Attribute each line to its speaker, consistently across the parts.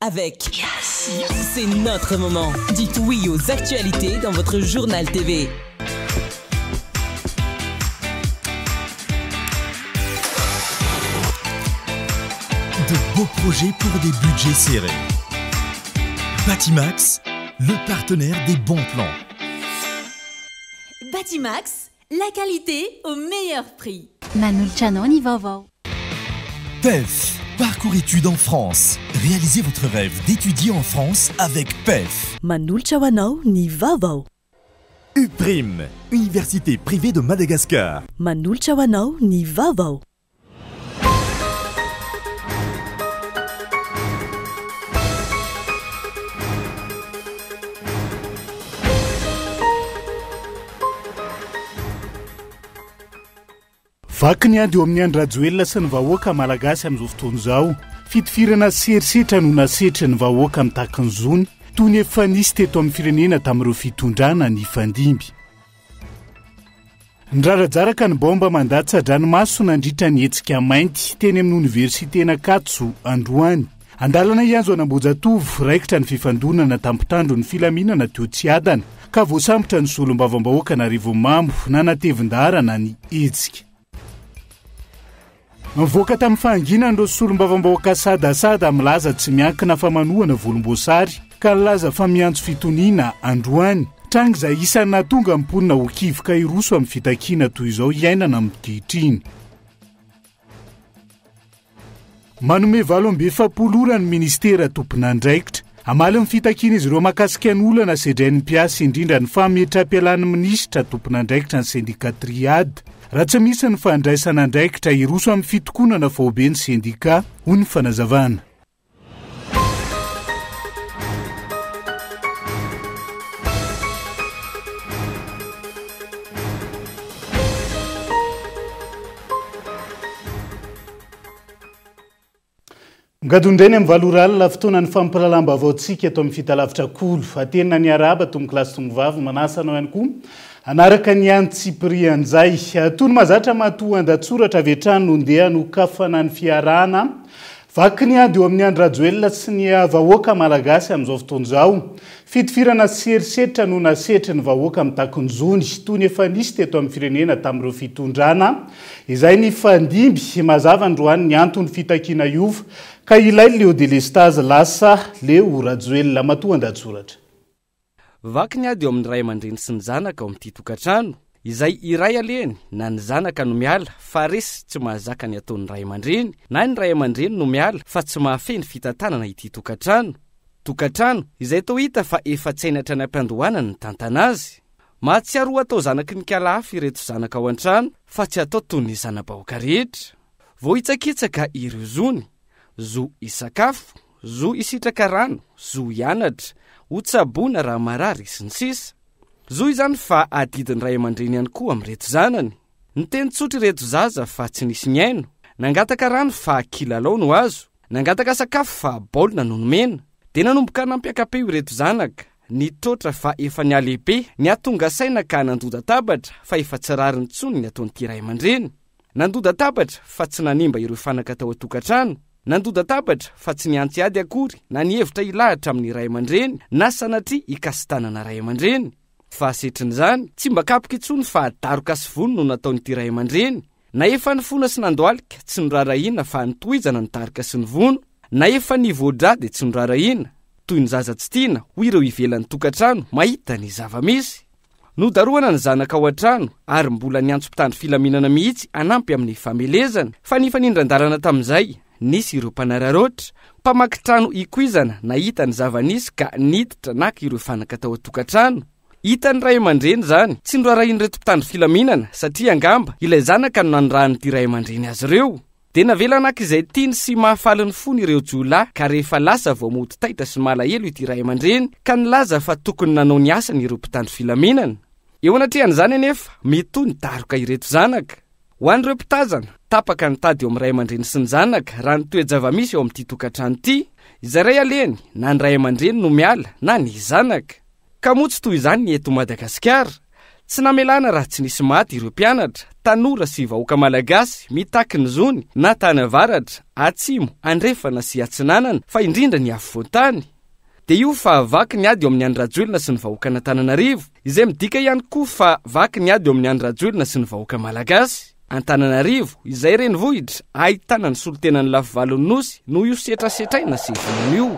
Speaker 1: avec C'est notre moment. Dites oui aux actualités dans votre journal TV.
Speaker 2: De beaux projets pour des budgets serrés. Batimax, le partenaire des bons plans.
Speaker 3: Batimax, la qualité au meilleur prix.
Speaker 4: Manulcianoni vovò.
Speaker 2: PEF, parcours études en France. Réalisez votre rêve d'étudier en France avec PEF.
Speaker 5: Manulcianao ni vovò.
Speaker 2: UPRIM, Université privée de Madagascar.
Speaker 5: Manulcianao ni vovò.
Speaker 6: Vakiny ady eo amin'ny andro rajoelona sy ny vahoaka malagasy amin'izao fotoana izao. Fitifirana serisetra no nasetra ny vahoaka amin'ny takon'izony toy ny efa nisy teto amin'ny firenena tamin'ireo fitondrana ny fandimby. Ndrarajaraka ny bomba mandatsa-dranomaso nandritra ny hetsika mainty teny amin'ny oniversitena Katso Androany. Andalana ianzo an'Ambojatovo raikitra ny fifandonana tampitandro ny filaminana teo Tsiadana ka voasambotra ny solombavam-bahoaka na Rivomambo na Natevindara ny hetsika. Mivoaka tamin'ny fahanginana ireo solombavam-bahoaka sadasada milaza tsy miankina fa manohana volomboasary ka nilaza fa miantso fitoniana Androany. Tranga izay isan'ny nahatonga mponina ho kivoka iroso amin'ny fitakiana toy izao iainana amin'ny ankehitriny. Manome 8 ora ny ministera tompon'andraikitra. Amaly ny fitakiana izy ireo makasika ny olana sedrain'ny mpiasa indrindra ny fametra-pialan'ny minisitra tompon'andraikitra ny sendika triade. Raha tsy misy ny fandraisana andraikitra iroso amin'ny fitokonana vaobe ny sendika ho ny fanazavana. Ngadondrainy amin'ny valoralina fotoana ny fampirahalamba vaotsika eto amin'ny fitalavitra kolo. Atenina ny araba toy ny kilasy tombovavy manasanao ihany koa. Anaraka ny Antsipri anjay. Toy ny mahazatra matoa andatsoratra avy hatrany no ndeha no kafana ny fiarahana. Vakiny ady eo amin'ny andro rajoelona sy ny vahoaka malagasy amin'izao fotoana izao. Fitifirana serisetra no nasetry ny vahoaka amin'ny takon'izony toy ny efa nisy teto amin'ny firenena tamin'ireo fitondrana. Izay ny fandimby mazava androany ny antony fitakiana iova ka ilay Leo Delestage lasa Leo rajoelona matoa andatsoratra.
Speaker 7: Vakiny ady eo amin'ny ray aman-dreny sy ny zanaka ao amin'ity tokantrano izay iray aleny na ny zanaka no miala fa resy tsy mahazaka ny ataon'ny ray aman-dreny na ny ray aman-dreny no miala fa tsy mahafeny fitantanana ity tokantrano. Tokantrano izay toa hita fa efa tsainatra ny ampiandohanana ny tantana azy. Mahatsiaro atao zanaky ny kalafy ireto zanaka ao an-trano fa tsy atao toy ny zana-bahoaka rehetra. Vao hitsakitsaka ireo zony, zo isakafo, zo isitraka rano, zo ianatra, ho tsaboana raha marary sy ny sisa. Zo izany fa adidiny ray aman-dreny ihany koa amin'reto zanany. Ny teny tsotra ireto zaza fa tsy nisy miaino, nangataka rano fa kilalao no azo, nangataka sakafo fa baolina no nomena. Dia nanomboka nampiakapeo ireto zanaka, nitrotra fa efa nialehibe, niatonga saina ka nandoda tabatra fa efa tsy rariny tsony ny ataon'ity ray aman-dreny. Nandoda tabatra fa tsy nanimba ireo fanaka tao an-tokantrano. Nandoda tabatra fa tsy niantsy ady akory na nihevitra ilahatra amin'ny ray aman-dreny na sanatria ikasitanana ray aman-dreny. Fa setrin'izany tsy mba kapoka itsony fa daroka sy vono no nataon'ity ray aman-dreny. Na efa nifona sy nandoalika tsy nirarahina fa nitohizana ny daroka sy ny vono. Na efa nivoadra dia tsy nirarahina. Toy ny zaza tsy tiana ho ireo ivelan'ny tokantrano mahita ny zava-misy. Nodaroana ny zanaka ao an-trano ary mbola niantso mpitandro filaminana mihitsy anampy amin'ny famelezana fa ny fanindran-dalana tamin'izay. Nisy ireo mpanararoatra, mpamaky trano ikoizana nahita ny zava-nisy ka niditra naka ireo fanaka tao an-tokantrano. Hita ny ray aman-dreny zany, tsy norarahiny reto mpitandro filaminana satria angamba ilay zanaka no nanirahany ity ray aman-dreny azy ireo. Dia navela anak'izay tiany sy mahafaly ny fony ireo jiolahy ka rehefa lasa vao mody taitra sy malahelo ity ray aman-dreny ka nilaza fa tokony nanao ny asany ireo mpitandro filaminana. Eo anatrehan'izany anefa metoy ny daroka ireto zanaka. Ho an'ireo mpitazana, tapaka ny tady eo amin'ny ray aman-dreny sy ny zanaka raha ny toe-java-misy eo amin'ity tokantrano ity, izay ray aleny na ny ray aman-dreny no miala na ny zanaka. Ka moa tsy toy izany ny eto Madagasikara. tsy namelana raha tsy nisy maty ireo mpianatra, tanora sy vahoaka malagasy mitaky ny zony na tany avaratra, atsimo, andrefana sy atsinanana fa indrindra ny afovoantany. Dia io fa vaky ny ady eo amin'ny Andrajoelina sy ny vahoaka Antananarivo, izay midika ihany koa fa vaky ny ady eo amin'ny Andrajoelina sy ny vahoaka malagasy. Antananarivo, izay renivohitra, ahitana ny solotenan'ny lafivalon'ny nosy no io setrasetraina sy vonona io.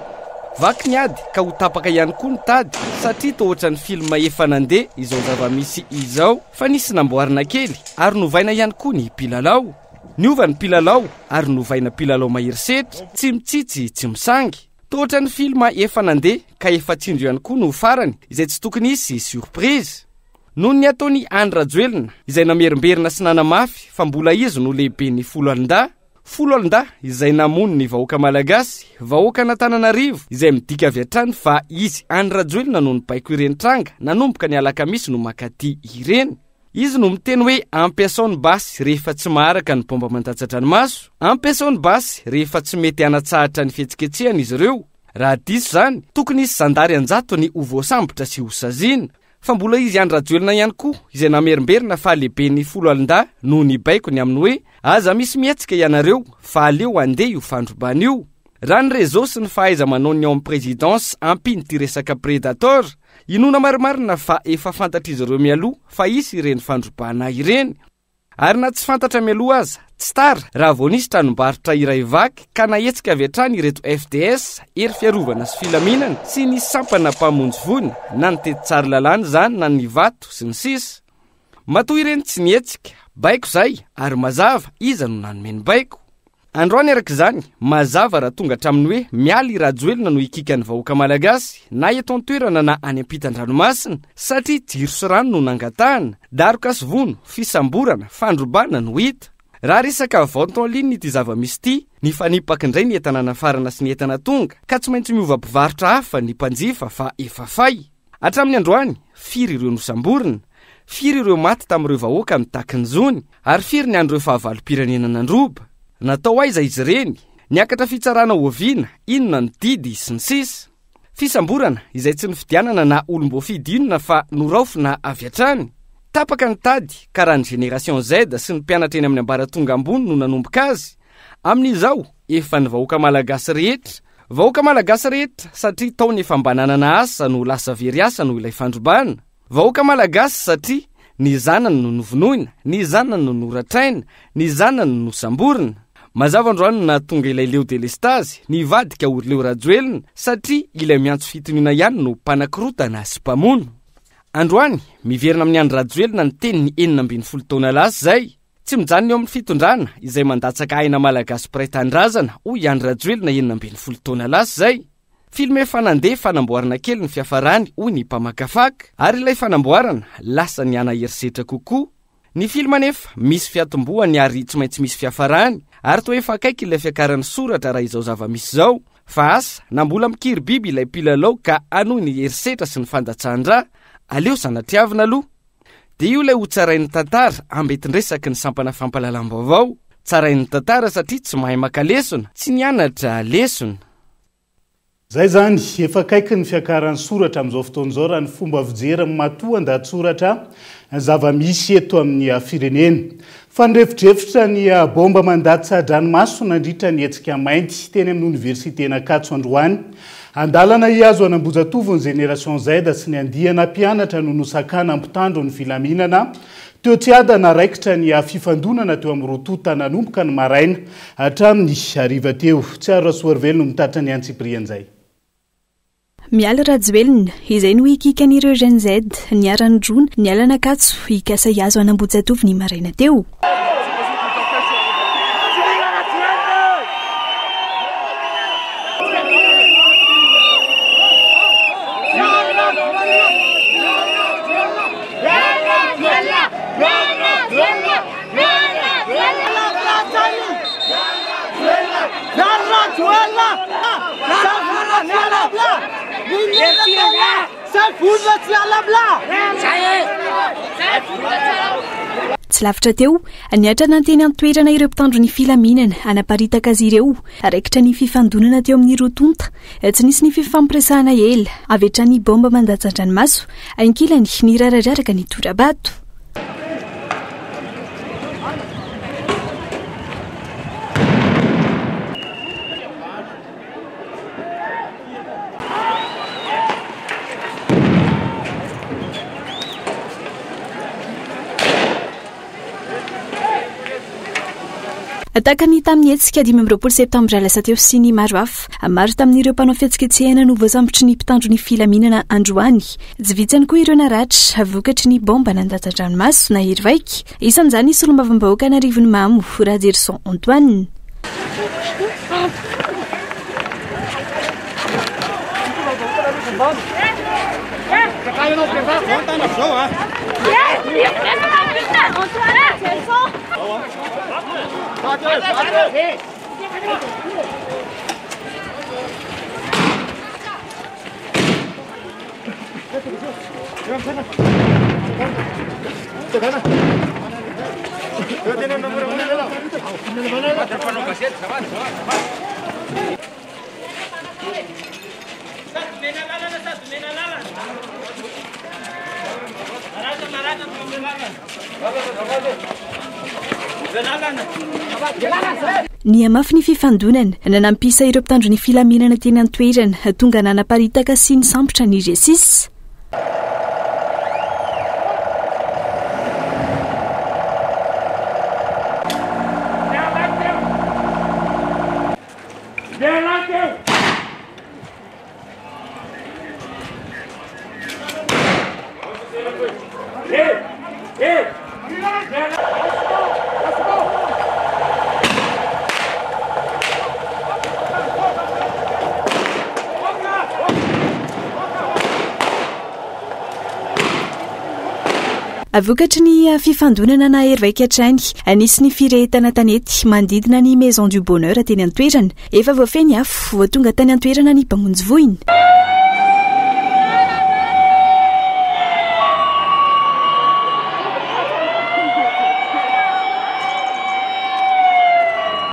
Speaker 7: Vaky ny ady ka ho tapaka ihany koa ny tady, satria toa ohatran'ny filma efa nandeha izao zava-misy izao, fa nisy namboarina kely ary novaina ihany koa ny mpilalao. Niova ny mpilalao ary novaina mpilalao maherisetra, tsy mitsitsy, tsy misangy. Toa ohatran'ny filma efa nandeha ka efa tsindro ihany koa no farany, izay tsy tokony hisy surprise. Noho ny ataony Andry Rajoelina, izay namerimberina sy nanamafy fa mbola izy no lehibe ny folo alin-da izay namono ny vahoaka malagasy, vahoaka Antananarivo, izay midika avy hatrany fa izy Andry Rajoelina no nibaiko ireny tranga, nanomboka ny alakamisy no makaty ireny. Izy no miteny hoe ampiasaony basy rehefa tsy maharaka ny pomba mandatsa-dranomaso, ampiasaony basy rehefa tsy mety hanatsahatra ny fihetsiketsehana izy ireo. Raha diso zany, tokony isy zandary anjato ny ho voasambotra sy ho saziana. Fa mbola izy Andry Rajoelina ihany koa, izay namerimberina fa lehibe ny folo alin-da no nibaiko ny aminy hoe aza misy mihetsika ianareo fa aleo andeha io fandrobana io. Raha ny réseau sy ny fahaiza manao ny ao amin'ny présidence ampiny ty resaka prédator, inona marimarina fa efa fantatr'izy ireo mialoha fa isy ireny fandrobana ireny. Ary na tsy fantatra mialoha aza, tsy tara raha vao nisy tranombarotra iray vaky ka nahetsika avy hatrany ireto FDS, hery fiarovana sy filaminana sy ny sampana mpamonjy vony, na ny tety tsara lalàna zany na ny vato sy ny sisa. Matoa ireny tsy nihetsika, baiko zay ary mazava iza no nanome ny baiko. Androany arak'izany, mazava raha tonga hatramin'ny hoe miala i Rajoelina no ikika ny vahoaka malagasy, na eto an-toerana na any ampitan-dranomasina, satria jiro sy rano no nangatahana, daroka sy vono, fisamborana, fandrobana no hita. Raha resaka vente en ligne ity zava-misy ity, ny fanipaka indray ny entana nafarana sy ny entana tonga, ka tsy maintsy miova mpivarotra hafa ny mpanjifa fa efa fay. Hatramin'ny androany, firy ireo nosamborina, firy ireo maty tamin'ireo vahoaka mitaky ny zony, ary firy ny andreo fahavalo-pirenena nandroba. Natao aiza izy ireny, niakatra fitsarana oviana, inona ny didy sy ny sisa. Fisamborana izay tsy ny fidianana na olom-boafidinona fa noraofina avy hatrany. Tapaka ny tady ka raha ny Génération Z sy ny mpianatra eny amin'ny ambaratonga ambony no nanomboka azy. Amin'izao efa ny vahoaka malagasy rehetra. Vahoaka malagasy rehetra satria taony efa mba nanana asa no lasa very asa no ilay fandrobana. Vahoaka malagasy satria ny zanany no novonoina, ny zanany no noratraina, ny zanany no nosamborina. Mazava androany na tonga ilay Leo Delestazy, nivadika ory Leo Rajoelina, satria ilay miantso fitoniana ihany no mpanakorotana sy mpamono. Androany, miverina amin'ny Andry Rajoelina ny teny ny 12 taona lasa zay. Tsy mijanona eo amin'ny fitondrana, izay mandatsaka aina malagasy mpiray tandrazana, hoy Andry Rajoelina 12 taona lasa zay. Filma efa nandeha fanamboarana kely ny fiafarany, hoy ny mpamakafaka, ary ilay fanamboarana, lasa ny anaherisetra kokoa. Ny filma nefa, misy fiatomboany ary tsy maintsy misy fiafarany, ary toa efa akaiky ilay fiakaran'ny soratra raha izao zava-misy zao. Fa asa, na mbola mikiri biby ilay mpilalao ka anohy ny herisetra sy ny fandatsahana, aleo sanatriavina aloha. Dia io ilay ho tsarain'ny tantara ambetindresaky ny sampana fampalalam-baovao. Tsarain'ny tantara satria tsy mahay maka lesona, tsy nianatra lesona.
Speaker 6: Zay zany efa akaiky ny fiakaran'ny soratra amin'izao fotoan'izao raha ny fomba fijery matoa an-dahatsoratra zava-misy eto amin'ny firenena. Fandrefidrefitra ny bomba mandatsa-dranomaso nandritra ny hetsika mainty teny amin'ny Universitena Ankatso androany. Andalana hiazo an'Ambojatovo ny Génération Z sy ny andiana mpianatra no nosakana ampitandro ny filaminana. Teo tsy adana raikitra ny fifandonana teo amin'ny rotota nanomboka ny maraina hatramin'ny hariva teo. Tsy aro Rasoarvelona no mitatra ny Antsiprian zay.
Speaker 5: Miala Rajoelina, izay no ikikan'ireo Gen Z, niarandrona, nialana Ankatso, hikasa hiazo an'Ambojatovo ny maraina teo. tsy lavitra teo niatra nanteny antoerana ireo mpitandro ny filaminana anaparitaka azy ireo raikitra ny fifandonana teo amin'ny rotonta tsy nisy ny fifampiresahana ela avetra ny bomba mandatsan-dranomaso ankilany ny raradraraka ny torabato. Takany tamin'ny hetsika 20 septambra lasa teo sy ny maro hafa maro tamin'ireo mpanao fihetsiketsehana no voasambotry ny mpitandro ny filaminana androany tsy vitsany koa ireo naratra vokatry ny bomba nandatsan-dranomaso na hery vaika isan'izany nisy olom-bavambahoaka narivony mamo Rajerson Antoine. Ny amafy ny fifandonana nanampisa ireo mpitandro ny filaminana teny antoerana tonga nanaparitaka sy ny sambotra ny G6. Vokatry ny fifandonana na hery vaika hatrany nisy ny firehetana tanety mandidina ny Maison du Bonheur teny antoerana efa voafeny afo voatonga tany antoerana ny mpamonjy voiny.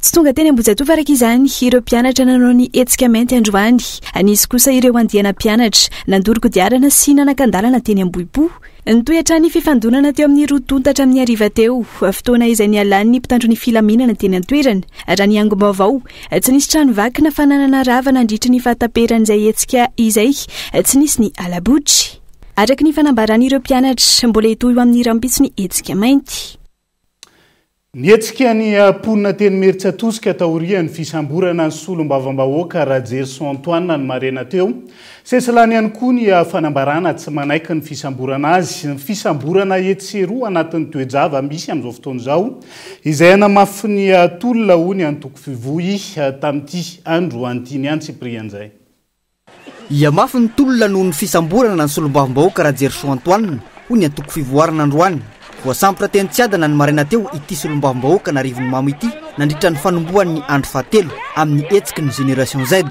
Speaker 5: Tsy tonga teny Ambohijatovo araka izany ireo mpianatra nanao ny hetsika mainty androany nisy kosa ireo andihana mpianatra nandoro kodiarana sy nanakandalana teny Ambohipo. Nitoetra ny fifandonana teo amin'ny rotonta hatramin'ny hariva teo fotoana izay nialan'ny mpitandro ny filaminana teny antoerana raha ny angom-baovao tsy nisy trano vaky na fananana rava nandritra ny fahataperan'izay hetsika izay tsy nisy ny alabotry araka ny fanambaran'ireo mpianatra mbola hitohy eo amin'ny rampitso ny hetsika mainty.
Speaker 6: Nietsika ny ponina teny Meritsatosika taorian'ny fisamborana ny solom-bavambahoaka Rajerson Antoine ny marena teo. Sesilany ihany koa ny fanambarana tsy manaiky ny fisamborana azy. Ny fisamborana etseroa anatin'ny toejava misy amin'izao fotoana izao izay namafy ny tolona hoy antoko fivoy tamin'ity andro antiny ihany Cyprien zay.
Speaker 8: Iamafy ny tolona noho ny fisamborana ny solom-bavambahoaka Rajerson Antoine hoy ny antoko fivoarana androany. Voasambotra teny Tsiadana ny marena teo ity solom-bavambahoaka narivony mamo ity nandritra ny fanombohan'ny andro fahatelo amin'ny hetsiky ny Génération Z.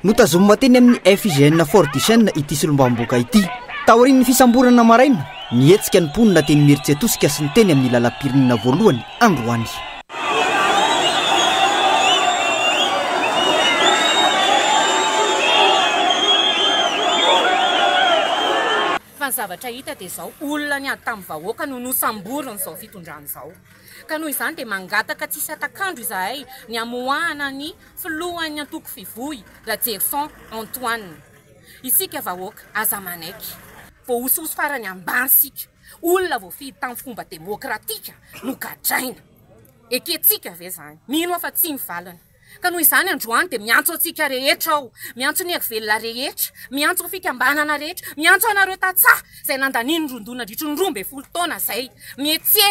Speaker 8: Notazomina teny amin'ny FIGN Fort du Chêne ity solom-bavambahoaka ity. Taorian'ny fisamborana maraina ny hetsika ny ponina teny Meritsatosika sy ny teny amin'ny lalam-pirenena voalohany androany.
Speaker 9: Zavatra hita dia zao olona ny atamin'ny vahoaka no nosamborona izao fitondrana izao. Ka noho izany dia mangataka tsisy atakandro izahay ny amoahana ny filohan'ny antoko fivoy Rajerson Antoine. Isika vahoaka aza manaiky. Voahososo farany ambany sika. Olona voafidy tamin'ny fomba demokratika no gadraina. Eketsika ve zany? Mino afa tsy mivalana. Ka noho izany androany dia miantso antsika rehetra ao, miantso ny velona rehetra, miantso fikambanana rehetra, miantso anareo tatsaha izay nandaniny rondona ditry ny 12 taona izay. Mietse,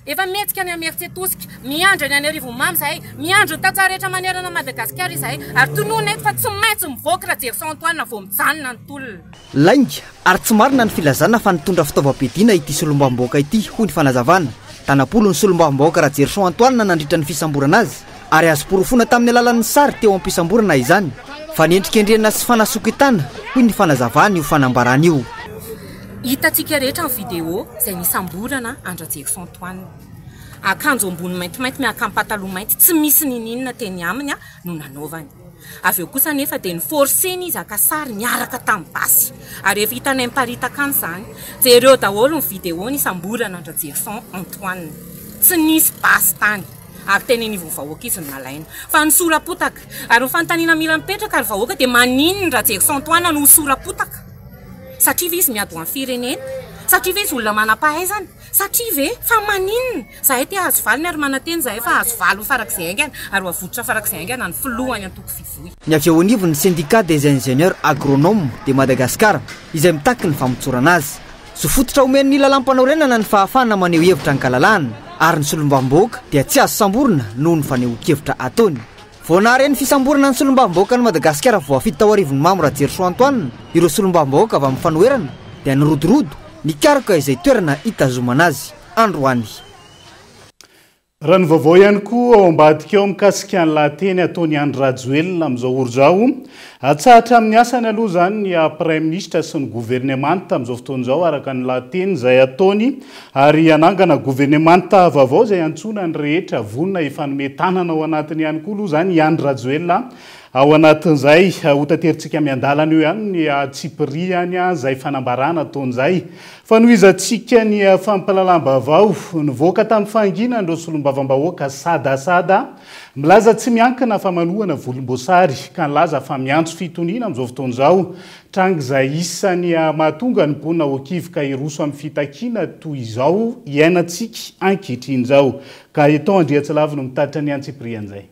Speaker 9: efa mihetsika ny Meritsatosika, miandro ny Anarivomamy izay, miandro ny tatsaha rehetra manerana Madagasikara izay, ary tonoina eto fa tsy maintsy mivoaka Rajerson Antoine vao mijanona ny tolona.
Speaker 8: Lainga, ary tsy marina ny filazana fa nitondra fitaovam-piadiana ity solom-bavambahoaka ity hoy ny fanazavana. Tanapolo ny solom-bavambahoaka Rajerson Antoine nandritra ny fisamborana azy. Ary azo porofona tamin'ny alalan'ny sary teo am-pisamborana izany fa niendrikendrena sy fanasokitana hoy ny fanazavana io fanambarana io.
Speaker 9: hitantsika rehetra ny vidéo izay nisamborana Andradjeko Antoine. Akanjo ambony maintimainty miaraka amin'ny pataloha mainty, tsy misy ninina teny aminy no nanaovany. Avy eo kosa nefa dia niforseny izy aka sary niaraka tamin'ny basy. Ary rehefa hitanay miparitaka any izany, jereo daholo ny vidéo nisamborana Andradjeko Antoine. Tsy nisy basy tany. Ary teny ny vahoaka izy nalaina. Fa ny sorapotaka, ary ny fanontaniana mila mipetraka ary vahoaka dia maninona Andradjeko Antoine no sorapotaka? Satria ve izy miady ho amin'ny firenena? Satria ve izy olona manam-pahaizana? Satria ve fa maninona? Zahay te hahazo valiny ary mananteny zahay fa hahazo valo farak'izay aingana ary havototra farak'izay aingana ny filohany antoko fivoy.
Speaker 8: Ny avy eo anivo ny syndicat des ingénieurs agronomes de Madagascar izay mitaky ny famotsorana azy. So fototra omeny ny lalam-panaorenana ny fahafahana maneho hevitra ny kalalahana ary ny solombavambahoaka dia tsy azo samborina noho ny fanehoan-kevitra ataony. Voanary ny fisamborana ny solombavambahoaka ny Madagasikara voafito tao arivon'ny Mamo Rajeriso Antoine, ireo solombavambahoaka avy amin'ny fanoherana dia nirodorodo nikaraka izay toerana hitazomana azy androany.
Speaker 6: Raha ny vaovao ihany koa ao ambadika eo mikasika ny lahateny ataony Andry Rajoelina amin'izao ora izao. Atsahatra amin'ny asany aloha izany ny Premier Ministre sy ny gouvernemanta amin'izao fotoan'izao araka ny lahateny izay ataony ary hanangana gouvernemanta vaovao izay antsona ny rehetra vonona efa nometanana ao anatiny ihany koa aloha izany Andry Rajoelina. Ao anatin'izay ho tateritsika miandalana eo ihany ny tsipiriany izay fanambarana ataon'izay. Fanohizantsika ny fampalalam-baovao nivoaka tamin'ny fahangina ireo solombavambahoaka sadasada milaza tsy miankina famanoana volomboasary ka nilaza fa miantso fitoniana amin'izao fotoan'izao tranga izay isany mahatonga ny mponina hokivoka iroso amin'ny fitakiana toy izao iainantsika ankehitriny izao ka eto Andriatsylava no mitatitra ny antsipirian'izay.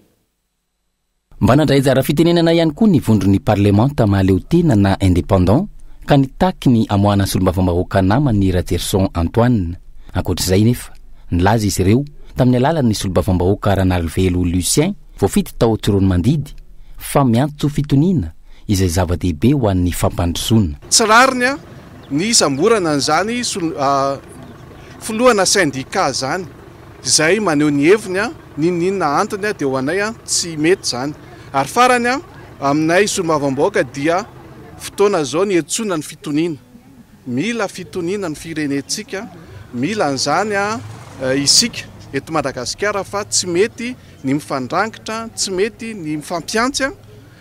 Speaker 10: Mba nandray anjara fitenenana ihany koa ny vondron'ny parlemanta mahaleo-tena na indépendant ka nitaky ny amoahana ny solombavambahoaka namany Rajeriso Antoine. Ankoatr'izay nefa nilaza izy ireo tamin'ny alalan'ny solombavambahoaka Ranalvelo Lucien voafity tao Tirony Mandidy fa miantso fitoniana izay zava-dehibe ho an'ny fampandrosoana.
Speaker 11: Tsarariny ny samborana an'izany filohana syndicat zany izay maneho ny heviny ninina antony dia ho anay tsy mety zany. Ary farany aminay solombavambahoaka dia fotoana zao ny etsona ny fitoniana. Mila fitoniana ny firenentsika, mila an'izany isika eto Madagasikara fa tsy mety ny mifandrangitra, tsy mety ny mifampiantsy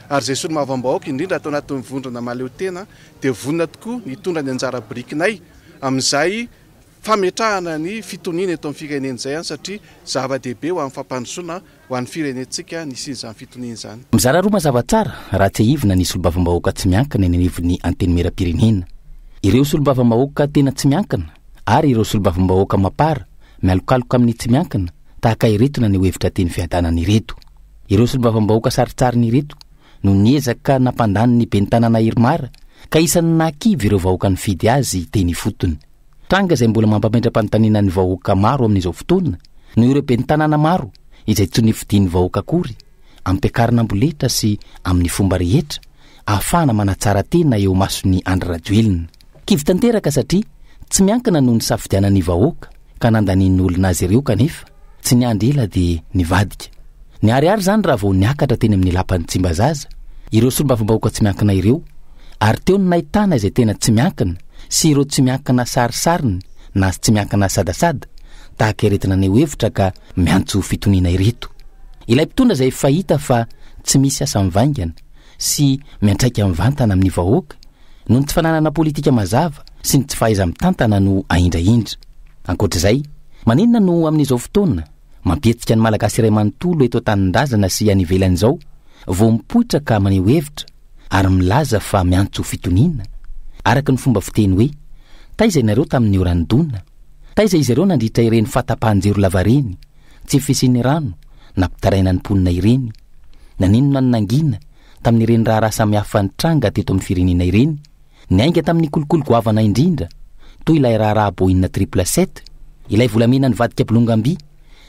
Speaker 11: ary zay solombavambahoaka indrindra atao anatin'ny vondrona mahaleo-tena dia vonona tokoa nitondra ny anjara birikinay amin'izay fametrahana ny fitoniana eto amin'ny firenena izay satria zava-dehibe ho amin'ny fampandrosoana ho an'ny firenentsika nisy izany fitoniana izany.
Speaker 10: Mizara roa mazava tsara raha tsy hivina ny solombavambahoaka tsy miankina eny anivon'ny anteny meram-pirenena. Ireo solombavambahoaka tena tsy miankina ary ireo solombavambahoaka mapara mialokaloka amin'ny tsy miankina tahaka ireto na ny hevitra teny fiadanana ireto. Ireo solombavambahoaka saritsariny ireto no niezaka nampandany ny ben'ny tanàna Irmara ka isan'ny nakivy ireo vahoaka nifidy azy teny fotony. Tranga izay mbola mampamendram-panontaniana ny vahoaka maro amin'izao fotoana no ireo ben'ny tanàna maro izay tsy nifidiany vahoaka akory ampiakarina amboletra sy amin'ny fomba rehetra ahafahana manatsara tena eo masony Andry Rajoelina. Kivy tanteraka satria tsy miankina noho ny safidianany vahoaka ka nandaniany olona azy ireo kanefa tsy niandry ela dia nivadika. Niariary zany raha vao niakatra teny amin'ny lapan'ny Tsimbazaza ireo solombavambahoaka tsy miankina ireo ary teo ny nahitana izay tena tsy miankina sy ireo tsy miankina sarisariny na tsy miankina sadasada tahaka iretina ny hevitra ka miantso fitoniana ireto. Ilay mpitondra izay fahita fa tsy misy asa mivaingana sy miantraika mivantana amin'ny vahoaka noho ny tsy fananana politika mazava sy ny tsy fahaiza mitantana no ahindrahindra. Ankoatr'izay, maninona no amin'izao fotoana mampietsika ny malagasy iray manontolo eto an-tanindrazana sy any ivelan'izao vao mipoitra ka maneho hevitra ary milaza fa miantso fitoniana araka ny fomba fiteny hoe taiza ianareo tamin'ny orandona, taiza izy ireo nandritra ireny fatapahan-jero lavareny tsy fisiany rano na mpitaraina ny mponina ireny, naninona ny nangina tamin'ireny raharaha samihafa ny tranga teto amin'ny firenena ireny, niainga tamin'ny kolokolo goavana indrindra toy ilay raharaha Boeing 777, ilay volamena nivadika Bolongamby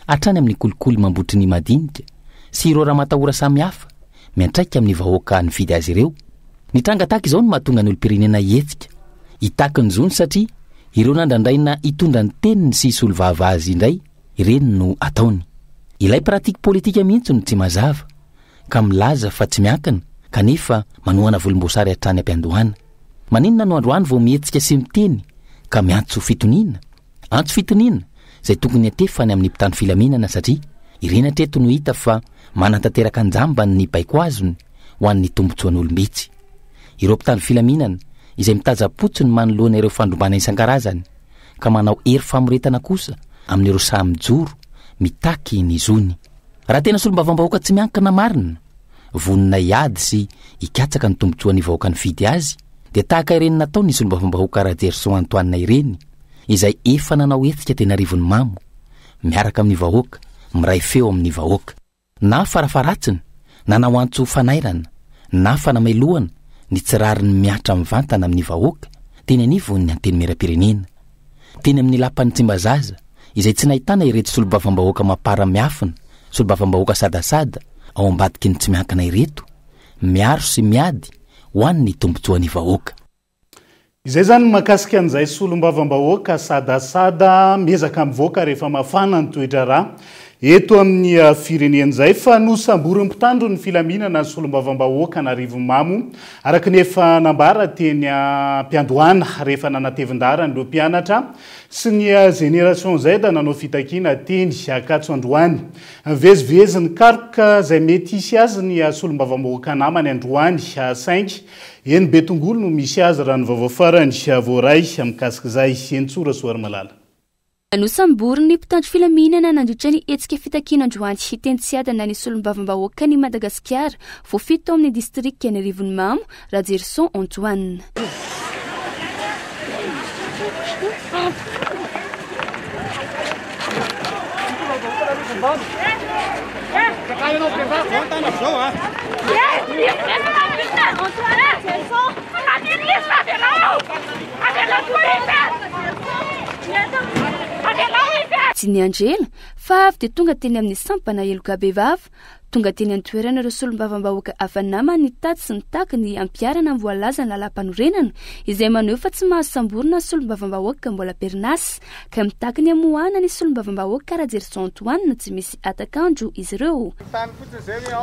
Speaker 10: hatrany amin'ny kolokolo mambotry ny madinika sy ireo raha matahora samihafa miantraika amin'ny vahoaka nifidy azy ireo. Ny tranga tahaka izao no mahatonga ny olom-pirenena hetsika hitaky ny zony satria ireo nandrandraina hitondra ny teniny sy solovava azy indray ireny no ataony. Ilay pratika politika mihitsy no tsy mazava ka milaza fa tsy miankina kanefa manohana volomboasary hatrany am-piandohana. Maninona no androany vao mihetsika sy miteny ka miantso fitoniana antso fitoniana zay tokony atefa ny amin'ny mpitany filaminana satria ireny hatreto no hita fa manantanteraka anjamba ny baiko azony ho an'ny tombotsoan'olombetsy. Ireo mpitany filaminana izay mitaja-potsiny manoloana ireo fandrombana isan-karazany ka manao hery famoretana kosa amin'ireo samijoro mitaky ny zony. Raha tena solombavambahoaka tsy miankina marina vonina iady sy ikatsaka ny tombotsoan'ny vahoaka ny fidy azy dia tahaka ireny natao ny solombavambahoaka Rajerson Antoine ireny izay efa nanao hetsika tena rivony mamo miaraka amin'ny vahoaka miray feo amin'ny vahoaka na farafaratsiny nanao antso fanairana na fanamelohana ny tsirariny miatra mivantana amin'ny vahoaka teny anivony anteny mera-pirenena teny amin'ny lapany tsimbazaza izay tsy nahitana ireto solombavambahoaka mapara miafina solombavambahoaka sadasada ao ambadiky ny tsy miankina ireto miaro sy miady ho an'ny tombotsoan'ny vahoaka.
Speaker 6: Izay zany makasika an'izay solombavambahoaka sadasada miezaka mivoaka rehefa mafana ny toetra raha eto amin'ny firenen'izay fa nosamborin'ny mpitandro ny filaminana ny solombavambahoaka n'Arivomamo araka nefa nambara teny mpiandohana rehefa nanatevin-darany ireo mpianatra sy ny génération zay da nanao fitakiana teny Akatso Androany vezivezy ny karoka zay mety hisy azy ny solombavambahoaka namany Androany 5 eny Betongolo no misy azy raha ny vaovao farany voaray mikasika izay Entsora Soary Malala.
Speaker 5: Nosamborin'ny mpitandro filaminana nandritra ny hetsika fitakiana Androany teny Tsiadana ny solombavambahoaka ny Madagasikara voafito amin'ny distrikta ny Rivonimamo Rajerson Antoine. Tsy niandrela fa avy dia tonga teny amin'ny sampana Elokabevava tonga teny an-toerana ireo solombavambahoaka afanamany ny tady sy ny taky ny ampiarana amin'ny voalaza ny lalam-panorenana izay maneho fa tsy mahasamborina solombavambahoaka mbola perinasy ka mitaky ny amoahana ny solombavambahoaka Rajerson Antoine tsy misy atakandro izy ireo.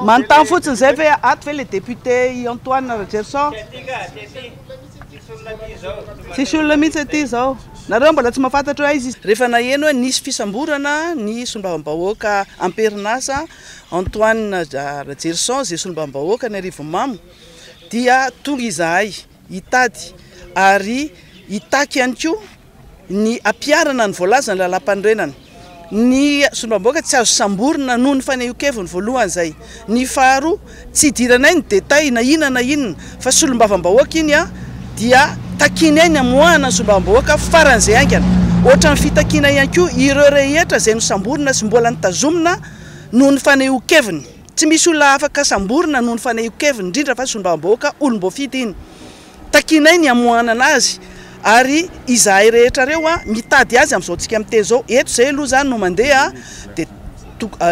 Speaker 12: Manontany fotsiny zay ve ato ve le député Antoine Rajerson? Tsisy olona mihitsy aty zao. Nareo mbola tsy mahafantatra izy rehefa naheno hoe nisy fisamborana ny solombavambahoaka amperinasa Antoine Rajerson zay solombavambahoaka ny Arivomamo dia tonga izahay hitady ary hitaky ihany koa ny ampiarana ny voalaza ny lalam-panorenana. Ny solombavambahoaka tsy azo samborina noho ny fanehoan-keviny voalohany zay. Ny faharoa tsy idiranay ny détail na inona fa solombavambahoaka iny dia takina eny amoahana ny solombavambahoaka faran'izay aingana. Ohatra ny fitakiana ihany koa ireo rehetra izay nosamborina sy mbola nitazomina noho ny fanehoan-keviny. Tsy misy olona afaka samborina noho ny fanehoan-keviny indrindra fa solombavambahoaka olom-boafity iny. Takina eny amoahana anazy ary izahay rehetra reo mitady azy amin'izao tsika miteny zao. Eto zay aloha zany no mandeha dia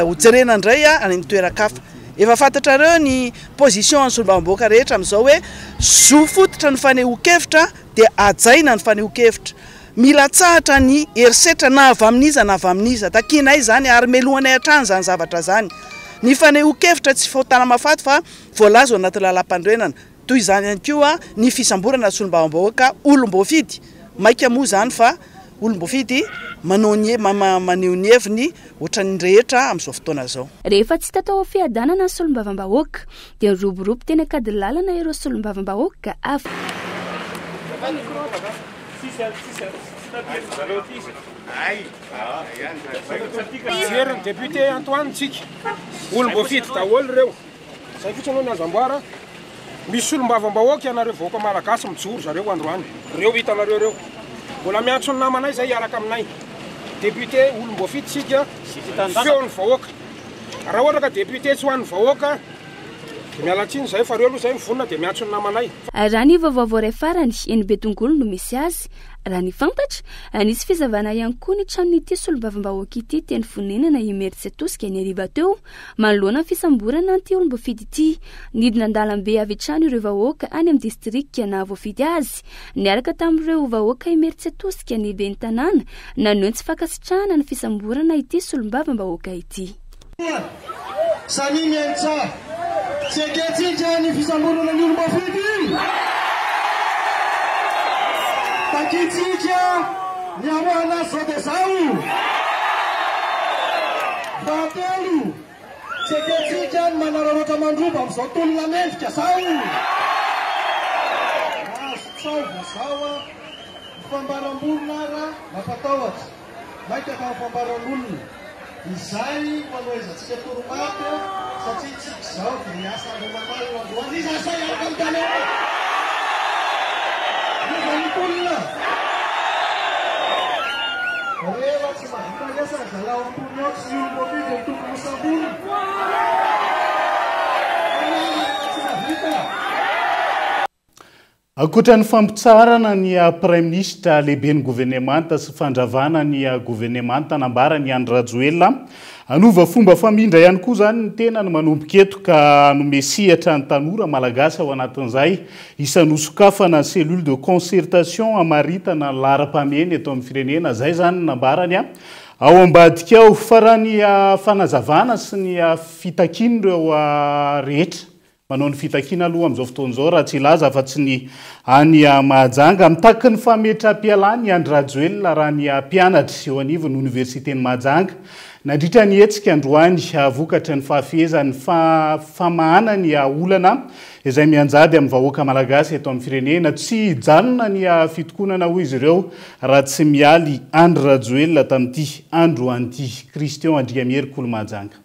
Speaker 12: hojerena indray any amin'ny toeran-kafa. Efa fantatrareo ny position ny solombavambahoaka rehetra amin'izao hoe zo fototra ny fanehoan-kevitra dia ajaina ny fanehoan-kevitra. Mila tsahatra ny herisetra na avy amin'iza na avy amin'iza. Takinay zany ary melohanay hatrany zany zavatra zany. Ny fanehoan-kevitra tsy fahotana mafaty fa voalaza ao anaty lalam-panorenana. Toy izany ihany koa ny fisamborana solombavambahoaka olom-boafidy. Maika moa zany fa olom-boafidy maneho ny heviny ohatran'ny rehetra amin'izao fotoana zao.
Speaker 5: Rehefa tsy tatao fiadanana ny solombavambahoaka dia roborobo teny akady lalana ireo solombavambahoaka hafa.
Speaker 13: Jeriny député Antoine tsika olom-boafidy daholo reo. Zay fotsiny ny azamboara misy solombavambahoaka ianareo vahoaka malagasy mijoro zareo androany. Reo hitanareo reo. Mbola miantso ny namanay zay hiaraka aminay. Député olom-boafidy tsika feo ny vahoaka. Raha ohatra ka député tsy ho an'ny vahoaka mialatsiny zay fa reo aloha zay mivonina dia miantso ny namanay.
Speaker 5: Raha ny vaovao iray farany eny Betongolo no misy azy. Raha ny fantatra nisy fizavana ihany koa ny tranon'ity solombavambahoaka ity teny fonenana Imerisetosika ny ariva teo manoloana ny fisamborana an'ity olom-boafidy ity. Nidina an-dalambe avy hatrany ireo vahoaka any amin'ny distrikta na voafidy azy niaraka tamin'ireo vahoaka Imerisetosika ny ben'ny tanàna naneho tsy fankasitrahana ny fisamborana ity solombavambahoaka ity.
Speaker 14: Samy miantsa tsy akeatsika ny fisamborana ny olom-boafidy. vakitsika ny amoana zao dia zao fahatelo tsy aketsika ny manararaotra mandroba amin'izao tolona mendrika zao azosao vazao a fambaram-bolona ra mampatahotra maika ka fambaran'olona izay manoezatsika toromaty satria tsika zao dia miasa andromanay androany izy asay araka amin'ny tanena ivanitolona rehefa tsy mahita iasa zalao ampony ao tsy olombovidy ny tokony misambony tsy mahita.
Speaker 6: Ankoatra ny fampitsarana ny Prime Ministre lehibe ny gouvernemanta sy fandravana ny gouvernemanta nambara ny Andry Rajoelina anova fomba famindra ihany koa zany ny tena ny manomboka eto ka hanome sihatra ny tanora malagasy ao anatin'izay isanosokafana cellule de concertation amaritana ny laharam-pahamehana eto amin'ny firenena zay zany nambarany ao ambadika ao fa raha ny fanazavana sy ny fitakiny ireo rehetra manao ny fitakina aloha amin'izao fotoan'izao raha tsy ilaza fa tsy ny any Mahajanga mitaky ny fametra-pialany Andry Rajoelina raha ny mpianatra eo anivon'ny Universitény Mahajanga nandritra ny hetsika androany vokatra ny fahafehezany famahana ny olana izay mianjady amin'ny vahoaka malagasy eto amin'ny firenena tsy janona ny fitokonana ho izy ireo raha tsy mialy Andry Rajoelina tamin'ity andro an'ity. Christian Andriamieri, Kolo Mahajanga.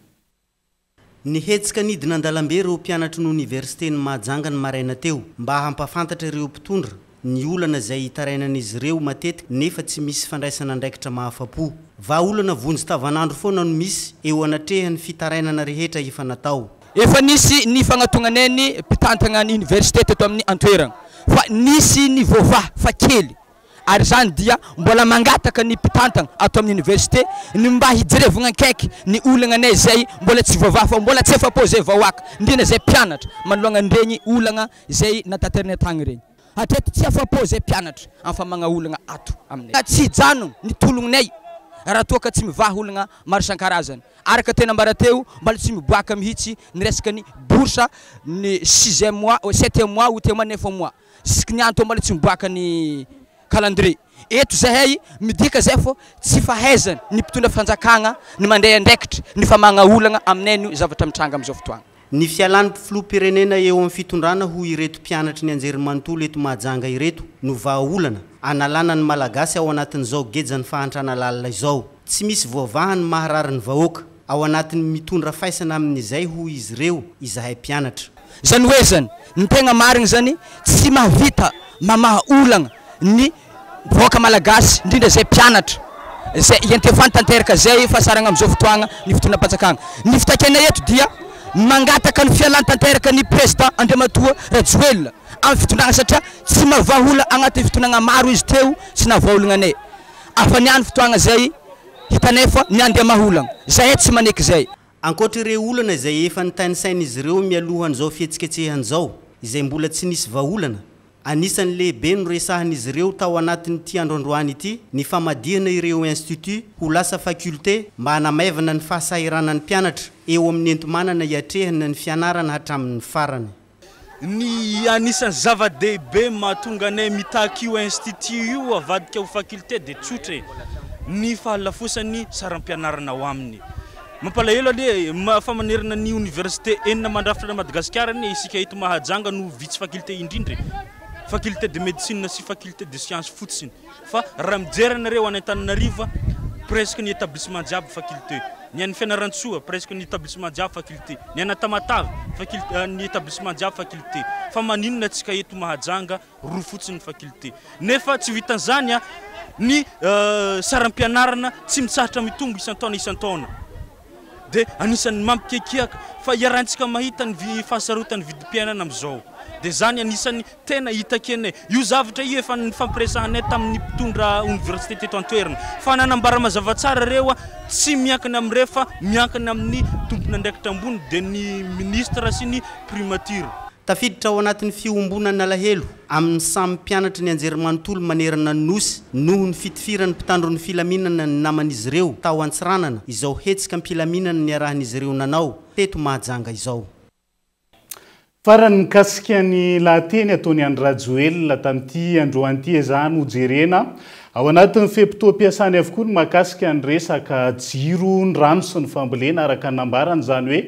Speaker 15: Ny hetsika nidina an-dalambe ireo mpianatra ny Universitény Mahajanga ny maraina teo mba hampafantatra ireo mpitondra ny olana izay tarainan'izy ireo matetika nefa tsy misy fandraisana andraikitra mahafapo. Vahaolana vonjy tavanandro foana no misy eo anatrehany fitarainana rehetra efa natao.
Speaker 16: Efa nisy ny fagnatognanay mpitantagna ny université teto amin'ny antoerana fa nisy ny voavaha fa kely ary zany dia mbola mangataka ny mpitantagna ato amin'ny université ny mba hijerevagna akaiky ny olagna anay zay mbola tsy voavaha fa mbola tsy efa pose vahoaka indrindra zay mpianatra manoloagna regny olagna zay natateriny tagny regny hatreto tsy efa pose mpianatra amin'ny famagna olagna ato aminay tsy janona ny tolongnay raha toa ka tsy mivaha olagna maro isan-karazany araka tena mbara teo mbola tsy miboaka mihitsy ny resaka ny bourse ny 6e mois 7e mois 8e mois 9e mois jusque ny anto mbola tsy miboaka ny calendrier eto zahay midika zay fô tsy fahaizany ny mpitondra fanjakagna ny mandeha andraikitra ny famagna olagna aminay ny zavatra mitranga amin'izao fotoagna.
Speaker 15: Ny fialan'ny filoham-pirenena eo amin'ny fitondrana ho ireto mpianatra ny anjerimanontolo eto Mahajanga ireto no vahaolana analana ny malagasy ao anatin'izao gejany fahantrana lalina izao. Tsy misy voavahany maharary ny vahoaka ao anatin'ny mitondra faisana amin'izay ho izy ireo izahay mpianatra.
Speaker 16: Zany hoe zany ny tegna marigny zany tsy mahavita mamaha olagna ny vahoaka malagasy indrindra zay mpianatra zay iantefany tanteraka zay fasaragna amin'izao fotoagna ny fitondram-panjakagna. Ny fitakiana eto dia mangataka ny fialany tanteraka ny président Andriamatoa Rajoelina amin'ny fitondragna satria tsy mavahola agnatin'ny fitondragna maro izy teo sy navaolagna anay afa niany fotoagna zay hitanay fa niandeha maholagna zay tsy maneky zay.
Speaker 15: Ankoatra ireo olana izay efa nitanisain'izy ireo mialohan'izao fihetsiketsehan'izao izay mbola tsy nisy vaholana anisan'ny lehibe no resahan'izy ireo tao anatin'ity androandroany ity ny famadihana ireo institut ho lasa faculté mba hanamaivana ny fahasahiranany mpianatra eo amin'ny entomanana hiatrehana ny fianarana hatramin'ny farany.
Speaker 17: Ny anisan'ny zava-dehibe mahatonga anay mitaky io institut io avadika ho faculté de tsotra ny fahalafosany saram-pianarana ao aminy. Mampalahelo aloha famanerana ny université enina mandrafitra Madagasikara ny isika eto Mahajanga no vitsy faculté indrindra. Faculté de médecine sy faculté de sciences fotsiny fa raha mijeranareo any Antananarivo presque ny établissement jiaby faculté, ny any Fianarantsoa presque ny établissement jiaby faculté, ny any Tamatavy faculté ny établissement jiaby faculté fa maninona atsika eto Mahajanga roa fotsiny faculté nefa tsy vitan'izany ny saram-pianarana tsy mitsahatra mitombo isan-taona de anisan'ny mampikekiaka fa iarantsika mahita ny fahasarotany vidim-piainana amin'izao de zany anisan'ny tena hitakenay io zavatra io efa ny fampiresahanay tamin'ny mpitondra université teto antoerana fa nanambara mazava tsara reo tsy miankina amin'ireo fa miankina amin'ny tompony andraikitra ambony de ny ministre sy ny primature.
Speaker 15: Tafiditra ao anatin'ny fiombonana alahelo amin'ny samy mpianatra ny anjerimanontolo manerana ny nosy noho ny fitifirany mpitandro ny filaminana ny naman'izy ireo tao antsiranana izao hetsika mpilaminana ny arahan'izy ireo nanao teto Mahajanga izao.
Speaker 6: farany mikasika ny lahateny ataony Androjoel tamin'ity androan'ity izany ho jerena ao anatin'ny feptom-piasany avokoa ny mahakasika ny resaka jiro ny rano sy ny fambolena araka ny nambarany izany hoe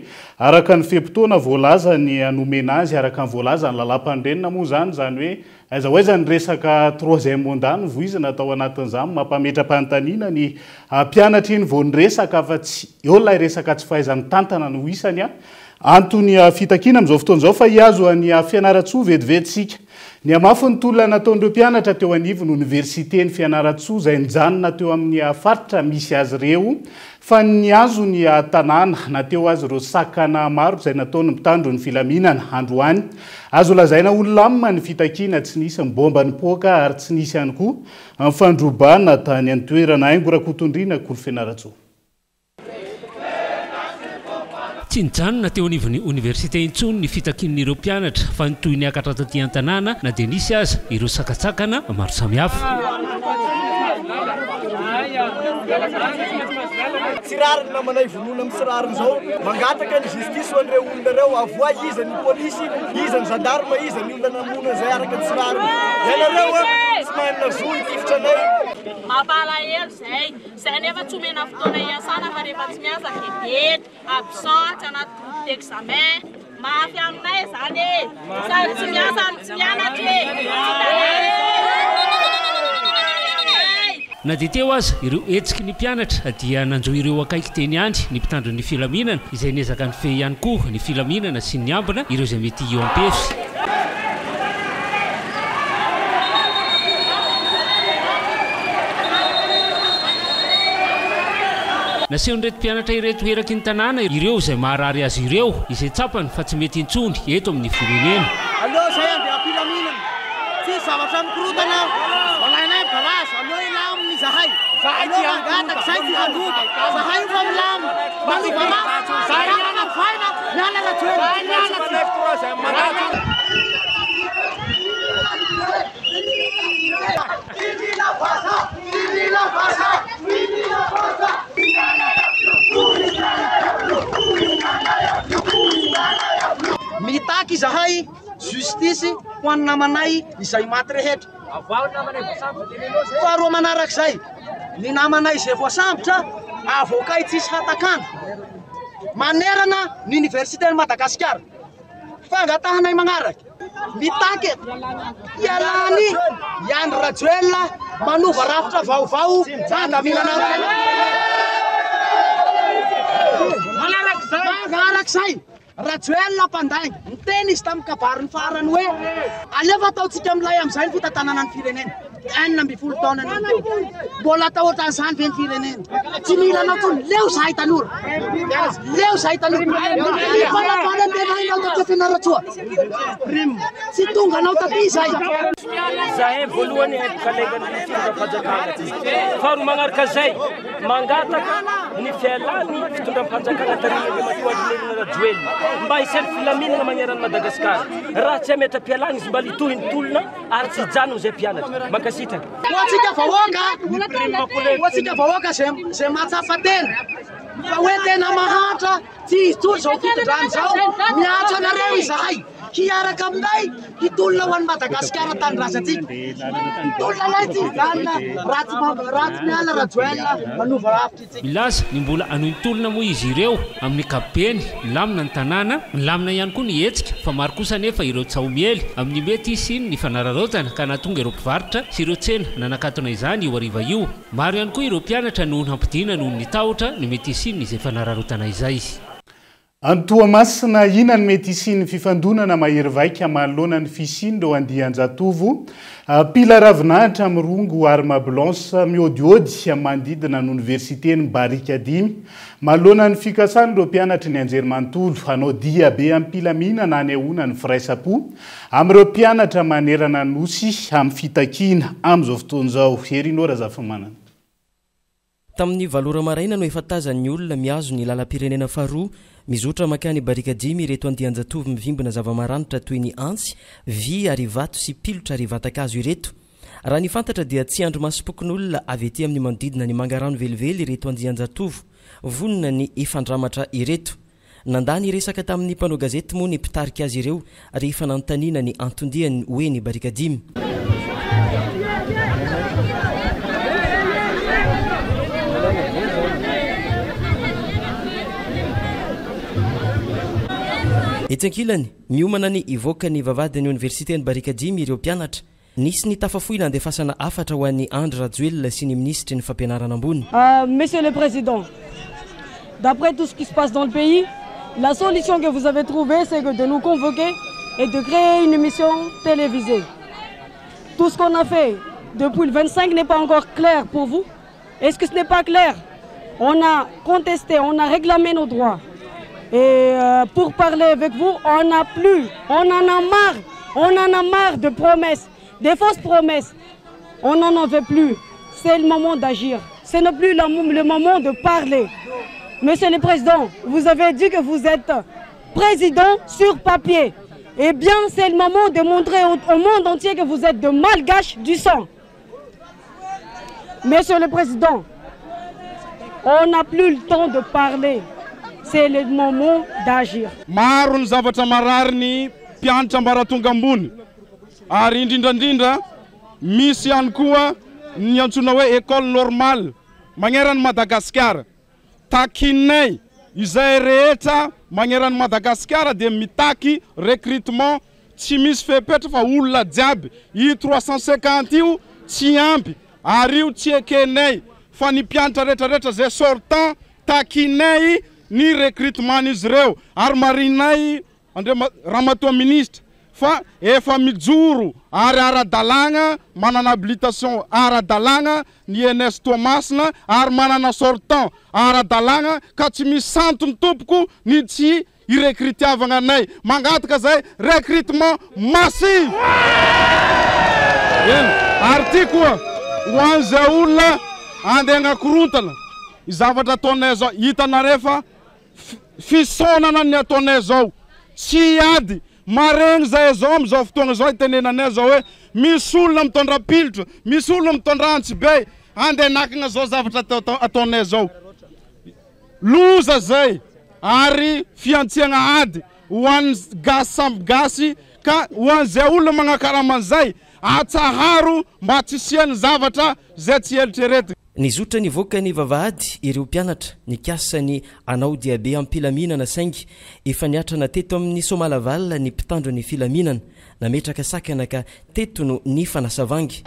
Speaker 6: araka ny feptoana voalaza ny anomena azy araka ny voalaza ny lalam-pandrenina moa zany hoe aiza hoaiza ny resaka troisième mondial voizina atao anatin'izany mampametra-panontaniana ny mpianatra iny vao ny resaka fa tsy eo lay resaka tsy fahaizany tantana no isany antony fitakina amin'izao fotoan'izao fa hiazo any fianaratsoa vetivetsika ny amafy ny tolona nataon'ireo mpianatra teo anivony université ny fianaratsoa izay nijanona teo amin'ny faritra misy azy ireo fa ny azo ny tanàna na teo azy ireo sakana maro izay nataony mpitandro ny filaminana androany azo lazaina olona amina ny fitakina tsy nisy mibomba ny poka ary tsy nisy ihany koa mifandrobana tany antoerana aingorakotondrina kolo fianaratsoa
Speaker 18: tsy nijanona teo anivon'ny université intsony ny fitakin'ireo mpianatra fa nitoy ny akatra taty an-tanàna na dia nisy aza ireo sakatsakana maro samihafa
Speaker 19: tsirariny namanay vonona amin'ny tsirariny zao mangataka ny justice hoan'ireo olona ireo avoa iza ny polisy iza ny gendarme iza ny olona namona zay araka ny tsirariny ianareo tsy manana zoa itifitranay
Speaker 20: mampalahelo zay nefa tsy omena fotoana iasana fa rehefa tsy miasa dia absente anaty d'examen mafy aminay zany sady tsy miasa tsy mianatra
Speaker 18: na dia teo aza ireo etsiky ny mpianatra dia nanjo ireo akaiky teny andry ny mpitandro ny filaminana izay niezaka ny fe ihany koa ny filaminana sy ny ambina ireo izay mety eo ampefy naseho ny reto mpianatra ireto heraky ny tanàna ireo izay maharary azy ireo izay tsapany fa tsy mety intsony eto amin'ny firenena
Speaker 19: allo zay andeha ampilaminana tsy zavatra mikorotana olainay barasa allo ilaminy zahay allo mangataka zay ty handroba zahay io fa milamy manova faina mialana mitaky zahay justice ho any namanay izay maty rehetra faharoa manaraka zay ny namanay izay voasambotra avokay tsisy hatakana manerana ny université ny Madagasikara fangatahanay magnaraky mitaky ialany Androjoel manova rafitra vaovao andaminana manaraka zay Rajoel mpandainga niteny izy tamin'ny kabariny farany hoe alefa ataotsika amin'ilay amin'izay ny fitantanana ny firenena 40 taona ny teo mbola atao ohatran'izany ve ny firenena tsy mila anao tony leo zahay tanora fanapanantenainao taty fianaratsoa tsy tonga anao taty zay
Speaker 21: zahay voalohany kalegan'ny fitondram-panjakana faharoa magnaraka zay mangataka ny fialany fitondram-panjakana tarinany matoadinelina Rajoel mba hisany filaminana magneran'ny Madagasikara raha tsy ametra-pialany izy mba litohy ny tolona ary tsy hijanona zay mpianatra makasitraka
Speaker 19: hoatsika vahoaka zay mahatsapa tena fa hoe tena mahatra tsy izy zao fitondrany zao miatso anareo izahay hiaraka aminay hitolona ho an'ny Madagasikara tany razatsika tolona lay tsy hijanona ratsy miala Rajoel manova rafitra itsika
Speaker 18: milaza ny mbola anohy tolona moa izy ireo amin'ny kapeny milamina ny tanàna milamina ihany koa ny hetsika fa maro kosa nefa ireo tsaomiely amin'ny mety isiny ny fanararaotana ka nahatonga ireo mpivarotra sy ireo tsena nanakatona izany io ariva io maro ihany koa ireo mpianatra noho nampidina noho ny tahotra ny mety isiny izay fanararaotana izay
Speaker 6: Antoamasina ina ny mety isiany fifandonana mahery vaika manoloana ny fisiny ireo andian-jatovo pila ravinahitra mirongo Arma Blanche miodiody manodidina ny université ny Barika 5 manoloana ny fikasany ireo mpianatra ny anjerimanontolo hanao dia be amin'ny pilaminana anehoana ny firaisapo amin'ireo mpianatra manerana nosy amin'ny fitakina amin'izao fotoan'izao herinora zafamanana
Speaker 22: tamin'ny valora maraina no efa tazan'ny olona miazo ny lalam-pirenena faharoa mizotra makany Barika 5 ireto andian-jatovo mivimbina zava-maranitra toy ny antsy vy arivato sy pilotra arivatakazo ireto raha ny fantatra dia tsy andro masompokon'olona avy ety amin'ny manodidina ny mangarano velively ireto andian-jatovo vonona ny ifandramatra ireto nandany resaka tamin'ny mpanao gazety moa ny mpitarika azy ireo rehefa nanontaniana ny antondiany hoe ny barikadimy. Etsankilany miomana ny ivoaka ny vavadiny universitény barikadimy ireo mpianatra. Nisy ny tafafoina andefasana afatra ho an'ny Andry Rajoelina sy ny ministry ny fampianarana ambony.
Speaker 1: Monsieur le Président, d'après tout ce qui se passe dans le pays, la solution que vous avez trouvée, c'est de nous convoquer et de créer une émission télévisée. Tout ce qu'on a fait depuis le 25 n'est pas encore clair pour vous. Est-ce que ce n'est pas clair? On a contesté, on a réclamé nos droits. Et pour parler avec vous, on n'a plus, on en a marre de promesses, des fausses promesses. On n'en veut plus. C'est le moment d'agir. Ce n'est plus le moment de parler. Monsieur le Président, vous avez dit que vous êtes président sur papier. Eh bien, c'est le moment de montrer au monde entier que vous êtes de malgaches du sang. Monsieur le Président, on n'a plus le temps de parler. C'est le moment d'agir.
Speaker 3: Maro ny zavatra marary ny mpianatra ambaratonga ambony. Ary indrindrandrindra misy ihany koa ny antsoina hoe école normale magneran'ny Madagasikara. Takinay izay rehetra magneran'ny Madagasikara dia mitaky recrutement tsy misy fepetra fa olona jiaby. I 350 io tsy ampy ary io tsy ekenay fa ny mpianatra rehetrarehetra zay sortant takinay ny recrutement izy ireo ary marinay Ramatoa ministre fa efa mijoro ary ara-dalagna manana habilitation ara-dalagna ny ENS Toamasina ary manana sortant ara-dalagna ka tsy misy santony tompoko ny tsy irekritiavagna anay mangataka zay recrutement massif. Ary ty koa ho an'izay olona andeha hagnakorontana zavatra ataonay zao hitanarefa fisonana ny ataonay zao tsy ady maregny zay zao am'izao fotoagna zao itenenanay zao hoe misy olona mitondra pilitra, misy olona mitondra antsibe andeha nakagna zao zavatra ataonay zao loza zay ary fiantsiagna ady ho an'ny gasy samby gasy ka ho an'izay olona magnakaraman'izay atsaharo mba tsy siany zavatra zay tsy eritreretina.
Speaker 22: Nizotra nivoaka ny vavahady ireo mpianatra nikasany anao diabe ampilaminana saingy efa niatrana teto amin'ny Somalavalina ny mpitandro ny filaminana nametraka sakana ka teto no ny fanasavangy.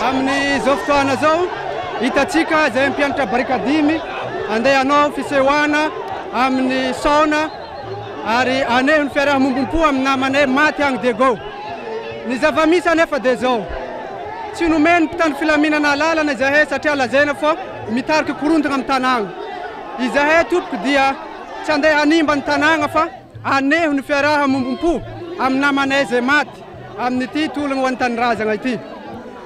Speaker 23: Amin'izao fotoana zao hitatsika zay mpianatra barikadimy andeha hanao fisehoana amin'ny saona ary aneho ny fiarahamonimpo amin'ny namanay maty agny Dego. Ny zava-misy anefa dia zao tsy nomeny mpitandro filaminana lalana izahay satria lazaina fa mitariky korontagna amin'ny tanàgna. Izahay tompoko dia tsy andeha hanimba ny tanàgna fa aneho ny fiarahamonimpo amin'ny namanay zay maty amin'ity tolagna ho an'ny tanirazagna ity.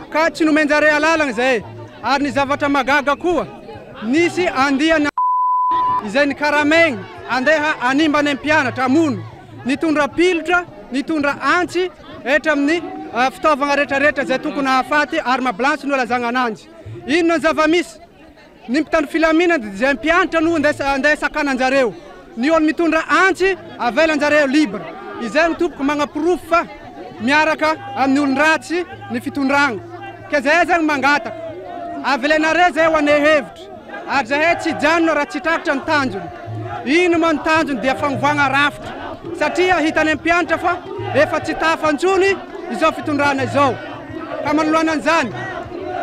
Speaker 23: Ka tsy nomenjare alalagna izahay ary ny zavatra magaga koa nisy andiana izay ny karamegny andeha animba ny mpianatra amono nitondra pilitra nitondra antsy etra amin'ny fitaovagna rehetrarehetra zay tokony hahafaty ary mablanche no lazagna ananjy. Ino ny zava-misy ny mpitandro filaminana zay mpianatra no andeha sakananjareo ny olo mitondra antsy avelanjareo libre izay ny tompoko magnaporofo fa miaraka amin'ny olon-dratsy ny fitondragna ka zay zagny mangataka avelenare zay ho ane hevitra ary zahay tsy janona raha tsy takatra ny tanjony. Ino moa ny tanjony dia fagnovagna rafitra satria hitany mpianatra fa efa tsy tafantsony izao fitondrana izao. Ka manoloana an'izany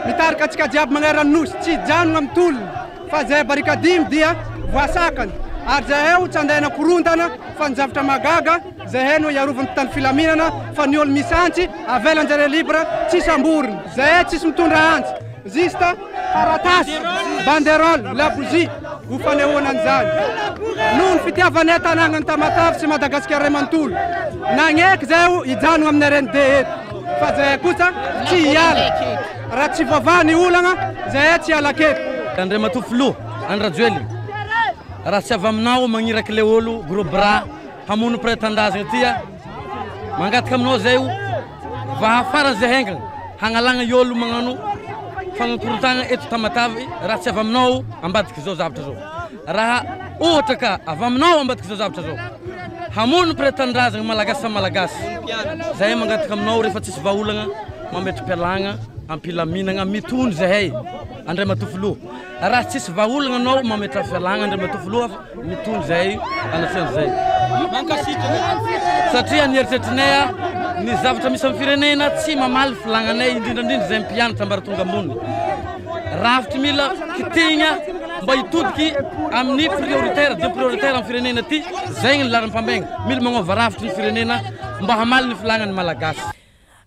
Speaker 23: mitarika atsika jiaby magnera nosy tsy janona amin'ny tolony fa zay barikadimy dia voasakany ary zahay tsy andeha nakorontana fa ny zavatra magaga zahay no iarovany mpitandro filaminana fa ny olo misy antsy avelanjare libre tsy samboriny. Zahay tsisy mitondra antsy zista taratasy banderole labougie ho fanehoana an'izany noho ny fitiavanay tanàgna ny Tamatavy sy Madagasikara manontolo nagneky zay hijanona amin'ny RND eto fa zahay kosa tsy hiala raha tsy voavany olagna zahay tsy hiala keto.
Speaker 24: Andriamatoa Filoha Andry Rajoelina raha tsy avy aminao magniraky le olo gros bras hamono prétendazagna tya mangataka aminao zay va hafara zay hengagna hagnalagna iolo magnano fagnakorotagna eto Tamatavy raha tsy avy aminao ambadiky zao zavatra zao. Raha ohatra ka avy aminao ambadiky zao zavatra zao hamono mpiray-tanindrazana malagasy samy malagasy. Zahay mangataka aminao rehefa tsisy vahaolagna mametry mpialagna ampilaminagna mitondry zahay andray matofoloha. Raha tsisy vahaolagna anao mametra fialagna andray matofoloha mitondry zahay anatsehany zay. Satria nieritreritrinay ny zavatra misy amin'ny firenena tsy mamaly filagnanay indrindrandrindra zay mpianatra ambaratonga ambony. Rafitry mila kitihigna mba hitodiky amin'ny prioritaire de prioritaire amin'ny firenena ty zay ny laram-pambaigna mila magnova rafitry ny firenena mba hamaly ny filagnany malagasy.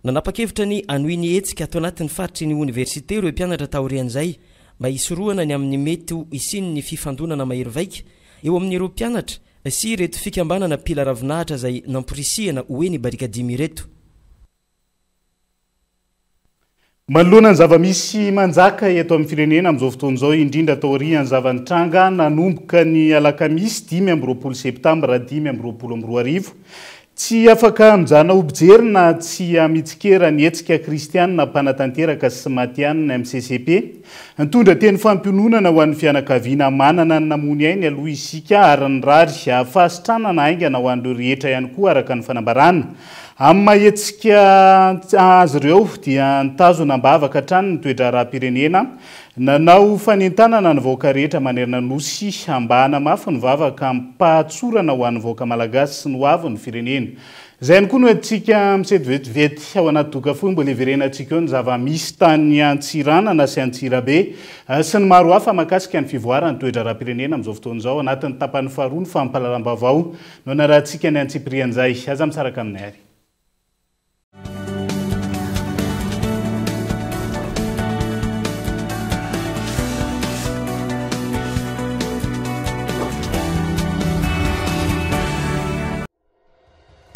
Speaker 22: Nanapa-kevitra ny anoiny hetsika atao anatin'ny faritry ny université ireo mpianatra taorian'izay mba hisoroana ny amin'ny mety isiny ny fifandonana mahery vaika eo amin'ireo mpianatra sy reto fikambanana pila ravinahitra zay namporisihana hoe ny barikadimy reto.
Speaker 6: Manoloana ny zava-misy manjaka eto amin'ny firenena amin'izao fotoana izao indrindra taorian'ny zavanitranga nanomboka ny alakamisy 10 septambra 2022 tsy afaka mijana objerina tsy mitsikera ny hetsika kristianina mpanatanteraka sy matianina MCCP antondra teny fampiononana ho an'ny fianakaviana manana ny namony ainy aloha isika ary ny rary fahasitranana aingana ho an'ireo rehetra ihany koa araka ny fanambarana. Amin'ny mahetsika azy ireo dia nitazona mbavaka hatrany ny toetra raha-pirenena nanao fanentanana ny vahoaka rehetra manerana nosy mba hanamafy ny vavaka mpahatsorana ho an'ny vahoaka malagasy sy ny hoavy ny firenena. Zay ihany koa no antsika misety vetivety ao anaty doka fohy mbola heverenantsika eo ny zava-misy tany Antsiranana sy Antsirabe sy ny maro hafa mahakasika ny fivoarany toetra raha-pirenena amin'izao fotoana izao anatin'ny tapany faharoa ny fampahalalam-baovao no anarahantsika ny Antsiprian'izay. Aza misaraka aminay ary.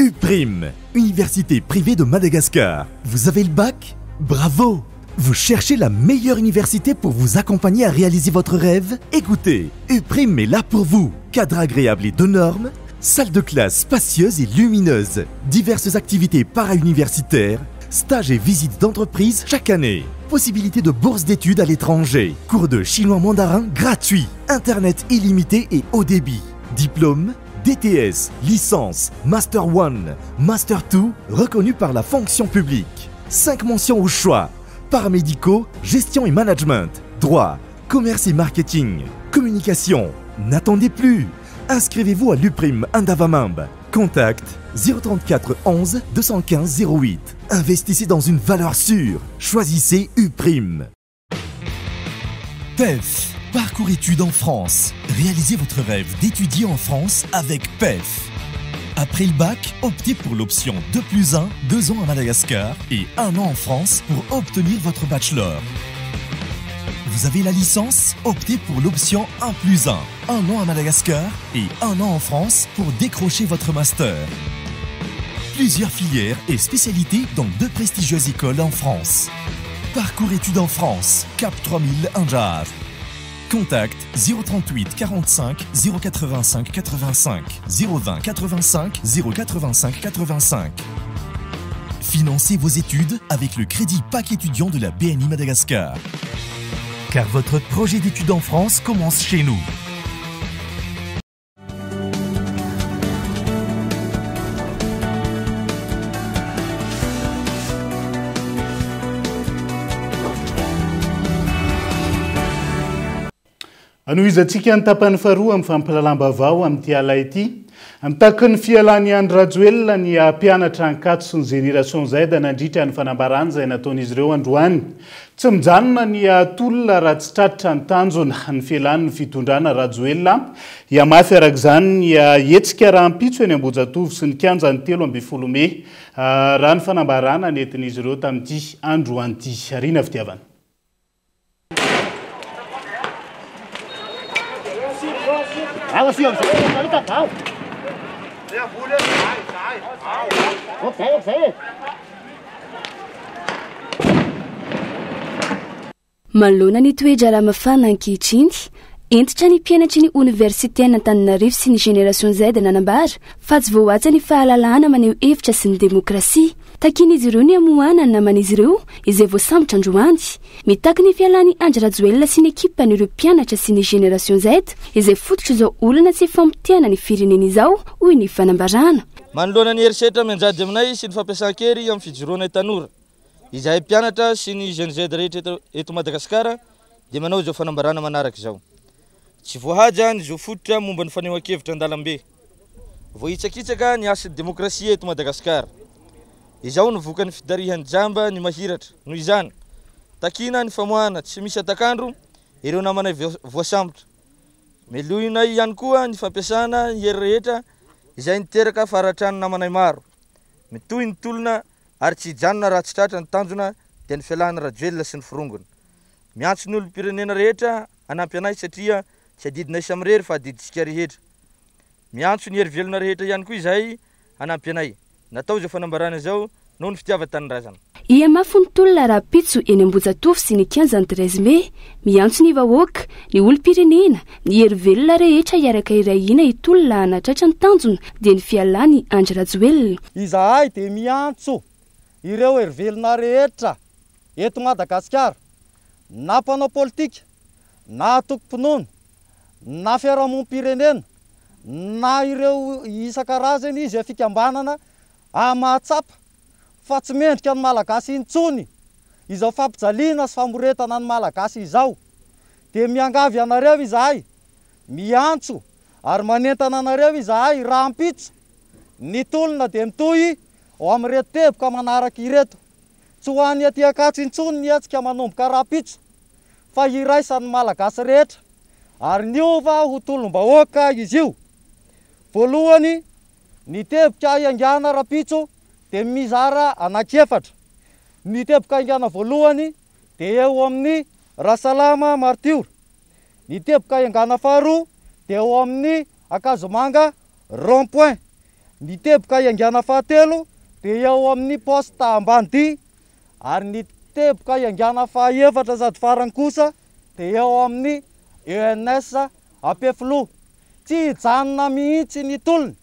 Speaker 2: UPRIM, Université privée de Madagascar. Vous avez le bac? Bravo! Vous cherchez la meilleure université pour vous accompagner à réaliser votre rêve? Écoutez, UPRIM est là pour vous. Cadre agréable et de normes, salle de classe spacieuse et lumineuse, diverses activités para-universitaires, stages et visites d'entreprise chaque année, possibilité de bourse d'études à l'étranger, cours de chinois mandarin gratuits, internet illimité et haut débit, diplôme, DTS, licence, Master 1, Master 2, reconnu par la fonction publique. 5 mentions au choix, paramédicaux, gestion et management, droit, commerce et marketing, communication. N'attendez plus. Inscrivez-vous à l'UPRIM Andavamambe. Contact 034 11 215 08. Investissez dans une valeur sûre. Choisissez UPRIM. PEF. Parcours études en France. Réalisez votre rêve d'étudier en France avec PEF. Après le bac, optez pour l'option 2+1, 2 ans à Madagascar et 1 an en France pour obtenir votre bachelor. Vous avez la licence? Optez pour l'option 1+1, 1 an à Madagascar et 1 an en France pour décrocher votre master. Plusieurs filières et spécialités dans 2 prestigieuses écoles en France. Parcours études en France, Cap 3000 Anjar. Contact 038 45 085 85 020 85 085 85. Financez vos études avec le crédit PAC étudiant de la BNI Madagascar. Car votre projet d'études en France commence chez nous.
Speaker 6: Anohizantsika ny tapany faharoa amin'ny fampahalalam-baovao amin'ity ala ity. Amitaky ny fialany Andry Rajoelina ny mpianatra Ankatso sy ny Génération Z nandritra ny fanambarana izay nataon'izy ireo androany. Tsy mijanona ny tolona raha tsy tratra ny tanjona ny fialan'ny fitondrana Rajoelina. Mafy arak'izany ny hetsika rahampitso eny Ambohijatovo sy ny kianjany 13 Mey raha ny fanambarana nentin'izy ireo tamin'ity androany ity. Arina fitiavana.
Speaker 4: Manoloana ny toedrara mafana ankehitriny, entitra ny mpianatry ny Université Antananarivo sy ny Génération Z nanambara fa tsy voahatsa ny fahalalahana maneho hevitra sy ny demokrasia takiny izy ireo ny amoana ny naman'izy ireo izay voasambotra androany mitaky ny fialany Andry Rajoelina sy ny ekipany ireo mpianatra sy ny Génération Z izay fototra izao olana tsy fampitiana ny firenena izao hoy ny fanambarana.
Speaker 7: Manoloana ny herisetra menjady aminay sy ny fampiasan-kery amin'ny fijoroana tanora izahay mpianatra sy ny Gen Z rehetra eto Madagasikara dia manao izao fanambarana manaraka izao. Tsy voahaja ny izao fototra momba ny fanehoan-kevitra an-dalambe. Voahitsakitsaka ny asan'ny demokrasia eto Madagasikara. Izao no voka ny fidarihan'ny jamba ny mahiratra. Noho izany, takina ny famoahana tsy misy atakandro ireo namanay voasambotra. Meloinay ihany koa ny fampiasana ny hery rehetra izay niteraka faratrano namanay maro. Mitohy ny tolona ary tsy hijanona raha tsy tratra ny tanjona dia ny fialahana Rajoelina sy ny firongona. Miantso ny olom-pirenena rehetra hanampy anay satria tsy adidinay samirery fa adiditsika rehetra. Miantso ny hery velona rehetra ihany koa izahay hanampy anay. Natao izao fanambarana izao noho ny fitiavan-tanindrazana.
Speaker 4: Iamafy ny tolona Rapitso eny Ambohijatovo sy ny 15 Mey miantso ny vahoaka ny olom-pirenena ny hery velona rehetra hiaraka irahina itolona hanatratra ny tanjona dia ny fialany Andry Rajoelina.
Speaker 8: Izahay dia miantso ireo hery velona rehetra eto Madagasikara, na mpanao politika, na tokom-pinoana, na fiarahamonim-pirenena, na ireo isan-karazany izay fikambanana mahatsapa fa tsy mendrika ny malagasy intsony izao fampijaliana sy famoretana ny malagasy izao. Dia miangavy anareo izahay, miantso ary manentana anareo izahay rahampitso ny tolona dia mitohy ao amin'ireto teboka manaraka ireto. Tsy ho an'ny aty Ankatso intsony ny hetsika manomboka rahampitso fa iraisan'ny malagasy rehetra ary niova ho tolom-bahoaka izy io. Voalohany, ny teboka haingana Rapitso dia mizara anankefatra. Ny teboka haingana voalohany dia eo amin'ny Rasalama Martiora. Ny teboka haingana faharoa dia eo amin'ny Akazomanga Rond-Point. Ny teboka haingana fahatelo dia eo amin'ny posta Ambanidia ary ny teboka haingana fahaefatra sady farany kosa dia eo amin'ny ENS Ampefilo. Tsy hijanona mihitsy ny tolona,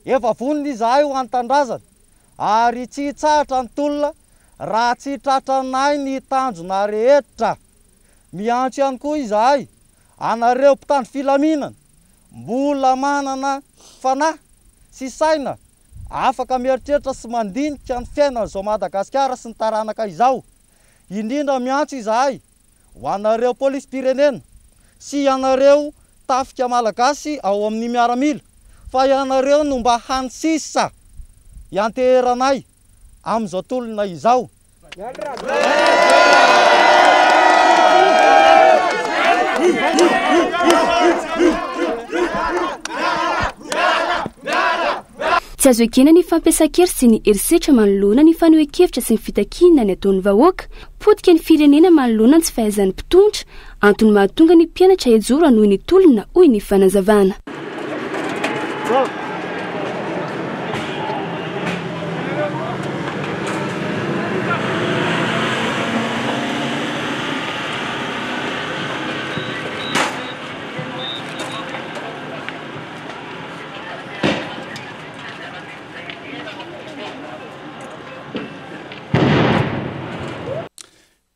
Speaker 8: efa vonona izahay ho an-tandrazana ary tsy hitsahatra ny tolona raha tsy tratranay ny tanjona rehetra. Miantso ihany koa izahay anareo mpitandro filaminana mbola manana fanahy sy saina afaka mieritreritra sy mandinika ny fiainana izao Madagasikara sy ny taranaka izao. Indrindra miantso izahay ho anareo polis-pirenena sy anareo tafika malagasy ao amin'ny miaramila fa ianareo no mba hanisisa ianteheranay amin'izao tolona izao.
Speaker 4: Tsy azo ekena ny fampiasan-kery sy ny herisetra manoloana ny fanehoan-kevitra sy ny fitakiana ny ataon'ny vahoaka, potika ny firenena manoloana ny tsy fahaizan'ny mpitonitra, antony mahatonga ny mpianatra ejoro noho ny tolona hoy ny fanazavana.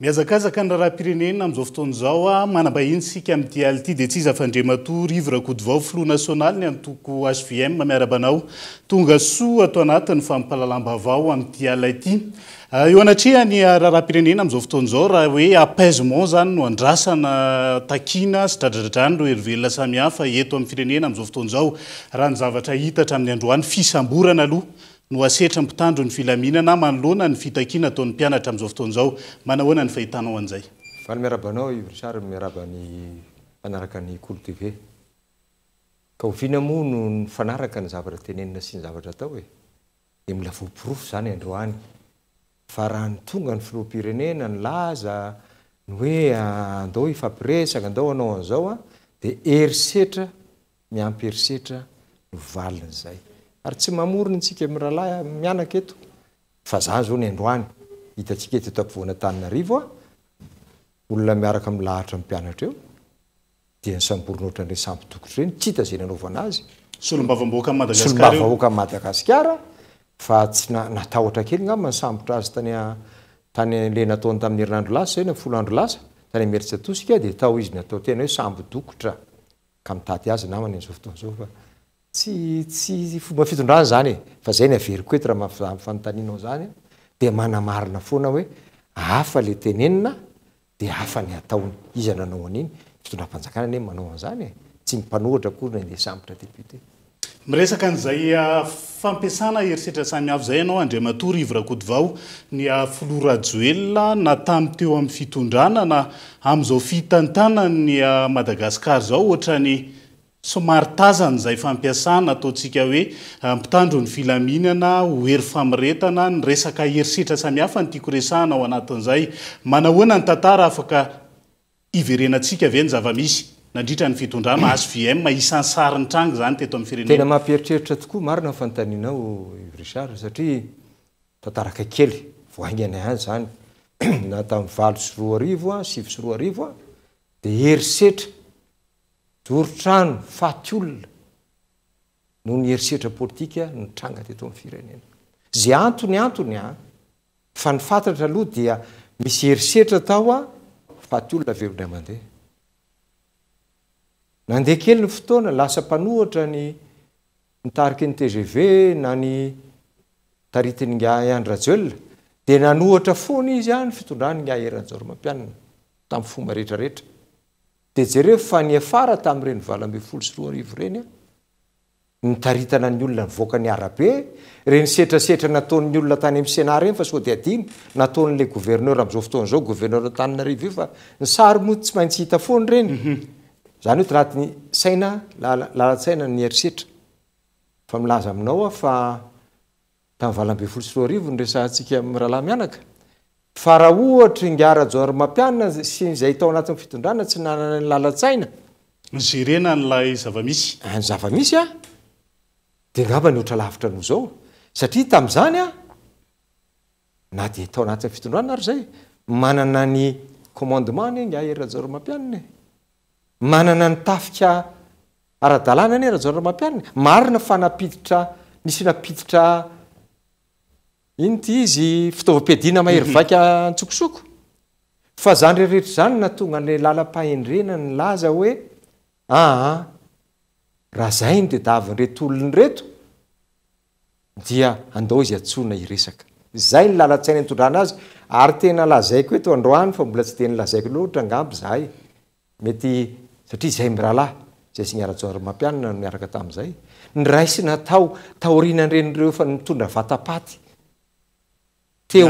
Speaker 6: Miazakazaka ny rahapirenena amin'izao fotoan'izao manambahiny sika amin'ity ality dia tsy iza fandrematoa rivo rakodivao Flou National ny antoko HVM miarabanao tonga soa ato anatin'ny fampalalam-bavao amin'ity alaity. Eo anatrehany rahapirenena amin'izao fotoan'izao raha hoe apaisement zany no andrasana takina sy dradradrany ireo hery velona samihafa eto amin'ny firenena amin'izao fotoan'izao raha ny zavatra hita hatramin'ny androany fisamborana aloha no asetra mpitandro ny filaminana manoloana ny fitakiana ataon'ny mpianatra amin'izao fotoan'izao. Manahoana ny fahitanao an'izay?
Speaker 9: Fa ny miarabanao Richard miaraba ny fanaraka ny Kolo TV. Ka oviana moa no ny fanaraka ny zavatra tenenina sy ny zavatra atao e. Dia mila voapirofo zany androany. Fa raha ny tonga ny filoham-pirenena ny laza ny hoe andao ifampiresaka andao anao an'izao dia herisetra miampy herisetra no valina izay. Ary tsy mamorona antsika miralahy mianaka eto fa zany zao ny androany hitantsika eto ampovoana Antananarivo olona miaraka milahatra amin'ny mpianatra eo dia ny samborina ohatran'ireny sampy dokotra ireny tsy hita izay nanaovana azy.
Speaker 6: Solombavambahoaka Madagasikara.
Speaker 9: Solombavambahoaka Madagasikara fa tsy natahotra kely ngamba ny sambotra azy tany le nataony tamin'ny herinandro lasa zay folo andro lasa tany ameritsy atosika dia tao izy natao tena hoe sambo dokotra ka mitaty azy namany an'izao fotoana zao fa tsy fomba fitondrana zany fa zay ny averiko eto raha fanotaninao zany dia manamarina foana hoe hafa le tenenina dia hafa ny ataony izy nanao an'iny fitondram-panjakana ane manao an'izany tsy mipanohitra kory na le sambotra député
Speaker 6: miresaka an'izay fampiasana herisetra samihafa zay ianao Andriamatoa Ivrakody Vao ny Filora Joel na tamy teo amin'ny fitondrana na amin'izao fitantana ny Madagasikara zao ohatrany somary tazana izay fampiasana ataontsika hoe mpitandro ny filaminana hoery famiretana ny resaka herisetra samihafa ny tiako resahana ao anatin'izay manahoana ny tantara afaka iverenantsika ve ny zava-misy nandritra ny fitondrana HVM isan'ny sarin'ny trango zany teto amin'ny firenena
Speaker 9: tena mampieritreritra tokoa marina fantaninao Richard satria tantaraka kely voaingana ihany zany na tamin'ny 7 sy 4 dia herisetra jorotrano faty olona noho ny herisetra politika ny tranga teto amin'ny firenena zay antony fa ny fantatra aloha dia misy herisetra tao faty olona velona mandeha nandeha kely ny fotoana lasa mpanohatra ny mitariky ny TGV na ny taritiny nga Andratjoel dia nanohatra foana izy ny fitondrany nga Eranjoromampianina tamin'ny fomba rehetrarehetra dia jereo fa ny afara tamin'ireny 24 reny nitaritana ny olona nivoaka ny arabe reny setrasetra nataon'ny olona tany amin'ny Sénat reny fa sao dia adino nataon'le gouverneur amin'izao fotoana zao gouverneur Antananarivo io fa ny sary moa tsy maintsy hita foana reny zany hoe tanatin'ny saina lalatsaina ny herisetra fa milaza aminao fa tamin'ny 24 ny resahantsika amin'ny rahalahy mianaka fa raha ohatra Ngarajoromampianina sy izay tao anatin'ny fitondrana tsy nanana ny lalatsaina
Speaker 6: nyrena n'lay zavamisy
Speaker 9: ny zavamisy dia ngamba ny oatra lavitra noho zao satria tamin'izany na dia tao anatin'ny fitondrana ary zay manana ny commandement ny Ngarajoromampianina manana ny tafika ara-dalàna ny Ngarajoromampianina marina fa nisy napiditra iny ty izy fitaovam-piadiana mahery vaika antsokosoko fa zany rehetra zany natonga le lalam-pahendrena ny laza hoe raha zay ny dia davin'reto olony reto dia andao izy atsona iresaka zay ny lalatsaina nitondrana azy ary tena lazaiko eto androany fa mbola tsy tena lazaiko loatra ngamby zahay mety satria zay mirahalahy zay sy Ngarajoromampianina no miaraka tamin'izay ny raisy natao taorianan'iren'ireo fa nitondra vatapaty sy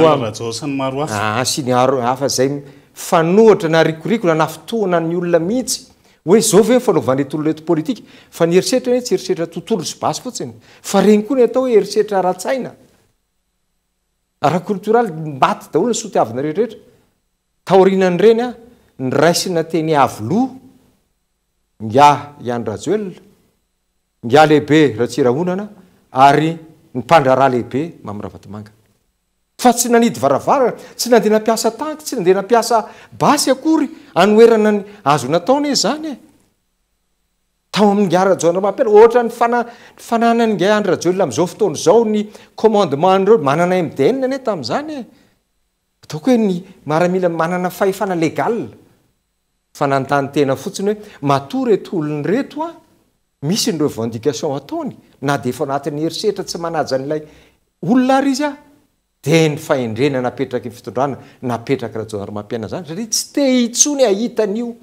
Speaker 9: ny hafa zay fanohatra na rikorikona na fotoana ny olona mihitsy hoe zao ve fanaovan'reto olona reto politika fa ny herisetra hoe tsy herisetra tontolo sy basy fotsiny fa reny koa ny atao hoe herisetra ara-tsaina ara-kulturaly mbaty daholo ny sotiavina rehetrarehetra taorinan'ireny ny raisina teny avoloha nga Andratjoel nga lehibe Ratsirahonana ary ny mpandraraha lehibe Mamiraavatomanga fa tsy nanidy varavara tsy nandeha nampiasa tanky tsy nandeha nampiasa basy akory anoerana ny azo nataony zany tao amin'ny Ngarajoromampianina ohatra ny fananany nga Andratjoel amin'izao fotoana zao ny commandement reo manana MDN ane tamin'izany ataoko hoe ny maramila manana fahefana legal fa nantany tena fotsiny hoe matoa reto olony reto misy ny revendication ataony na dia efa anatin'ny herisetra tsy manaja n'ilay olona ary izy dia ny fahendrena napetraky ny fitondrana napetraky Ngarajoromampianina zany satria tsy te itsony ahitan'io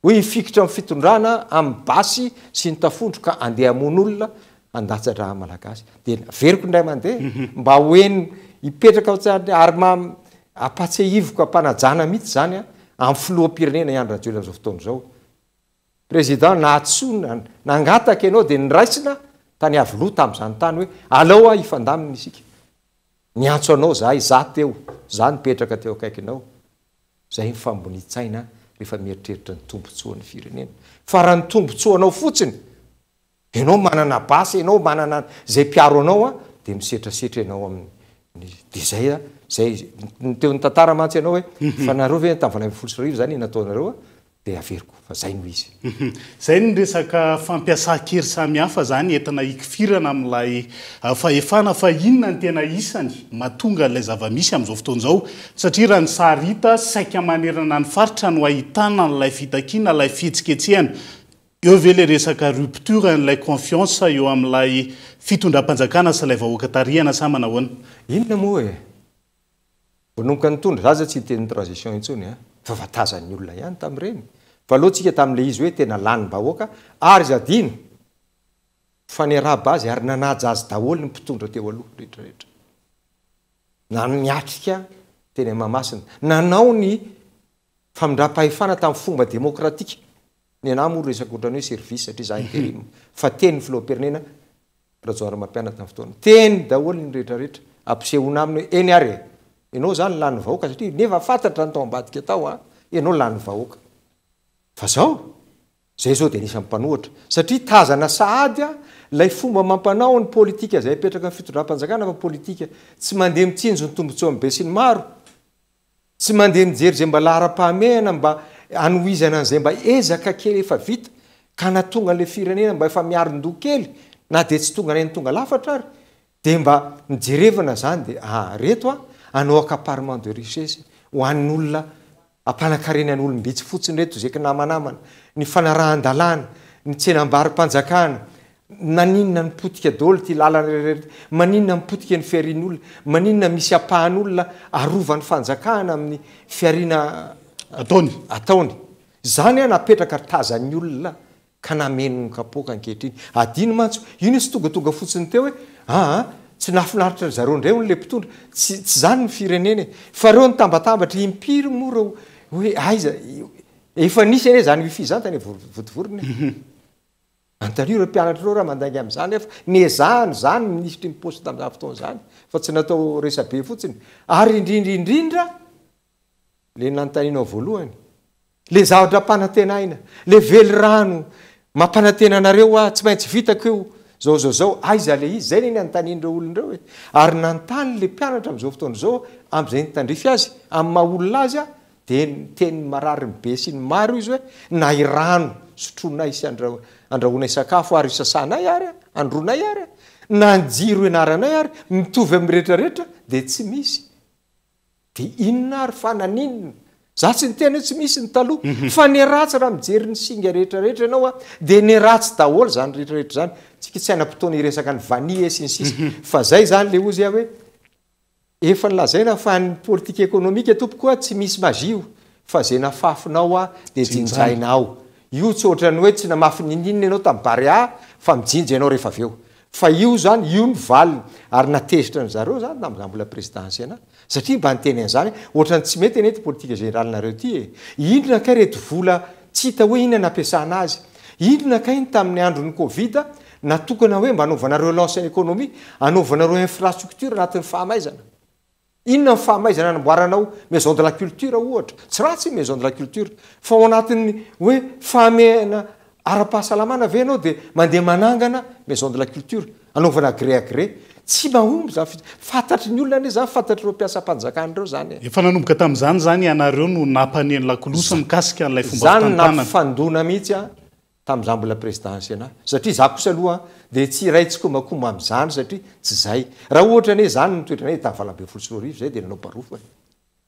Speaker 9: hoe ifikitra amin'ny fitondrana amin'ny basy sy ny tafondro ka andeha amon'olona andatsatra malagasy dia veriko indray mandeha mba hoeny hipetraka ary apatsiahivoka ampanajana mihitsy zany amin'ny filoham-pirenena Andratjoel amin'izao fotoana zao président nahatsona nangataka ianao dia nyraisina tany avoloha tamin'izany tany hoe alao ifandamina isika niantso anao zahay za teo za nipetraka teo akaikinao zay ny fambonitsaina rehefa mieritreritra ny tombontsoan'ny firenena fa raha ny tombontsoanao fotsiny ianao manana basy ianao manana zay mpiaro anao dia misetrasetra ianao amin'ny dia zay teo ny tantara mantsy ianao hoe fa nareo ve tamin'ny 24 zany nataonareo dia averiko fa zay no izy.
Speaker 6: Zay ny resaka fampiasa-kery samihafa zany entina ikifirana amin'ilay fahefana fa inona ny tena isany mahatonga ilay zava-misy amin'izao fotoan'izao satria raha ny sary hita saika manerana ny faritra no ahitana n'ilay fitakiana ilay fihetsiketsehana eo ve le resaka rupture n'ilay confiance eo amin'ilay fitondram-panjakana sy ilay vahoaka tarihana sa manahoana.
Speaker 9: Inona moa e vonomboka nitondra zaza tsy teny transition intsony fa vatazan'ny olona ihany tamin'ireny fa alohantsika tamin'ilay izy hoe tena lany vahoaka ary zadino fa ny araba azy ary nanaja azy daholo ny mpitondra teo aloha rehetrarehetra niatrika teny mamasina nanao ny famindram-pahefana tamin'ny fomba demokratika ny anahy moa resaka ohatrany hoe service satria za intérim fa teny filoham-pirenena rajoara mampianatra tamin'ny fotoana teny daholo ny rehetrarehetra ampisehoana aminy hoe eny ary ianao zany lany vahoaka satria nefa fantatra ny tao ambadika tao ianao lany vahoaka fa zao zay zao dia anisan'ny mpanohatra satria tazana sahady lay fomba mampanao ny politika zay petraka ny fitondram-panjakana fa politika tsy mandeha mitsinjo ny tombotsoa be sy ny maro tsy mandeha mijery zay mba lara-pahamehana mba anoizana an'izay mba ezaka kely efa vita ka natonga le firenena mba efa miaron-doha kely na dia tsy tonga nay ny tonga lafatra ary dia mba mijerevana zany dia reto anao accaparement de richesse ho an'olona ampanankareny an'olombitsy fotsiny reto zay namanamana ny fanarahan-dalàna ny tsenam-bary-panjakana maninona mipotika daholo ty lalana rehetra maninona mipotika ny fiarin'olona maninona misy apahan'olona arovan'ny fanjakana amin'ny fiarina ataony zany napetraka tazan'ny olona ka nameno ny kapoka ankehitriny adino mantso ino sy tongatonga fotsiny teo hoe tsy nafinaritra zareo ndray le mpitondra tsy zany ny firenena fa reo ny tambatambatra impiry moa hoe aiza efa nisy ane zany fizantany votivoriny antanio reo mpianatra reo raha mandangy am'zany efa nezahany zany minisitry miposte tam'zany fotoana zany fa tsy natao resabe fotsiny ary indrindrindrindra le nantaninao voalohany le zavatra mpanantenaina le vely rano mampanantena anareo tsy maintsy vitako eo zao aiza le izy zay neny antanindreo olonreo ary nantany le mpianatra am'izao fotoana zao am'izay nitandrify azy amin'ny maha olona azy dia teny marary ny be sy ny maro izy hoe na irano sotronay sy andrahoanay sakafo ary sasanay ary andronay ary na njiro enaranay ary mitovy amin'ny rehetrarehetra dia tsy misy dia inona ary fananinina za tsy ny tena hoe tsy misy ny taloha fa ny ratsy raha mijery ny singa rehetrarehetra ianao dia ny ratsy daholo zany rehetrarehetra zany tsika tsy hainam-potoana iresaka ny vania sy ny sisy fa zay zany le ozy hoe efa nylazaina fa ny politika ekonomika tompokoa tsy misy mazio fa zay nafafinao dia jinjainao io tsy ohatrany hoe tsy namafy nininina ianao tamin'ny barea fa mijinja ianao rehefa aveo fa io zany io ny valiny ary natezitra ny zareo zany tamin'izany mbola présidency ana satria mba nyteny an'izany ohatrany tsy mety anety politika généralinareo ty indrona kay reto vola tsy hita hoe inona nampiasana azy indrona kay iny tamin'ny andron'ny covid natokana hoe mba anaovanareo relance économie anaovanareo infrastructure anatin'ny fahamaizana inona ny fahamaizana anamboaranao maison de la culture ohatra tsy ratsy maison de la culture fa ao anatin'ny hoe fahamehana ara-pahasalamana ve anao dia mandeha manangana maison de la culture anaovana gré à gré tsy mahomby zany fantatry ny olona ane zany fantatryreo mpiasa-panjakanyreo zany
Speaker 6: efa nanomboka tamin'izany zany ianareo no nampaneny lakolosa mikasika n'ilay fomba
Speaker 9: zany nampifandona mihitsy tamin'izany mbola présidency ana satria za kosa aloha dia tsy ray tsy kombakomba amin'izany satria tsy zay raha ohatra ane zany nitoetrana tavalabe folo sy roarivo zay dia nanao barofo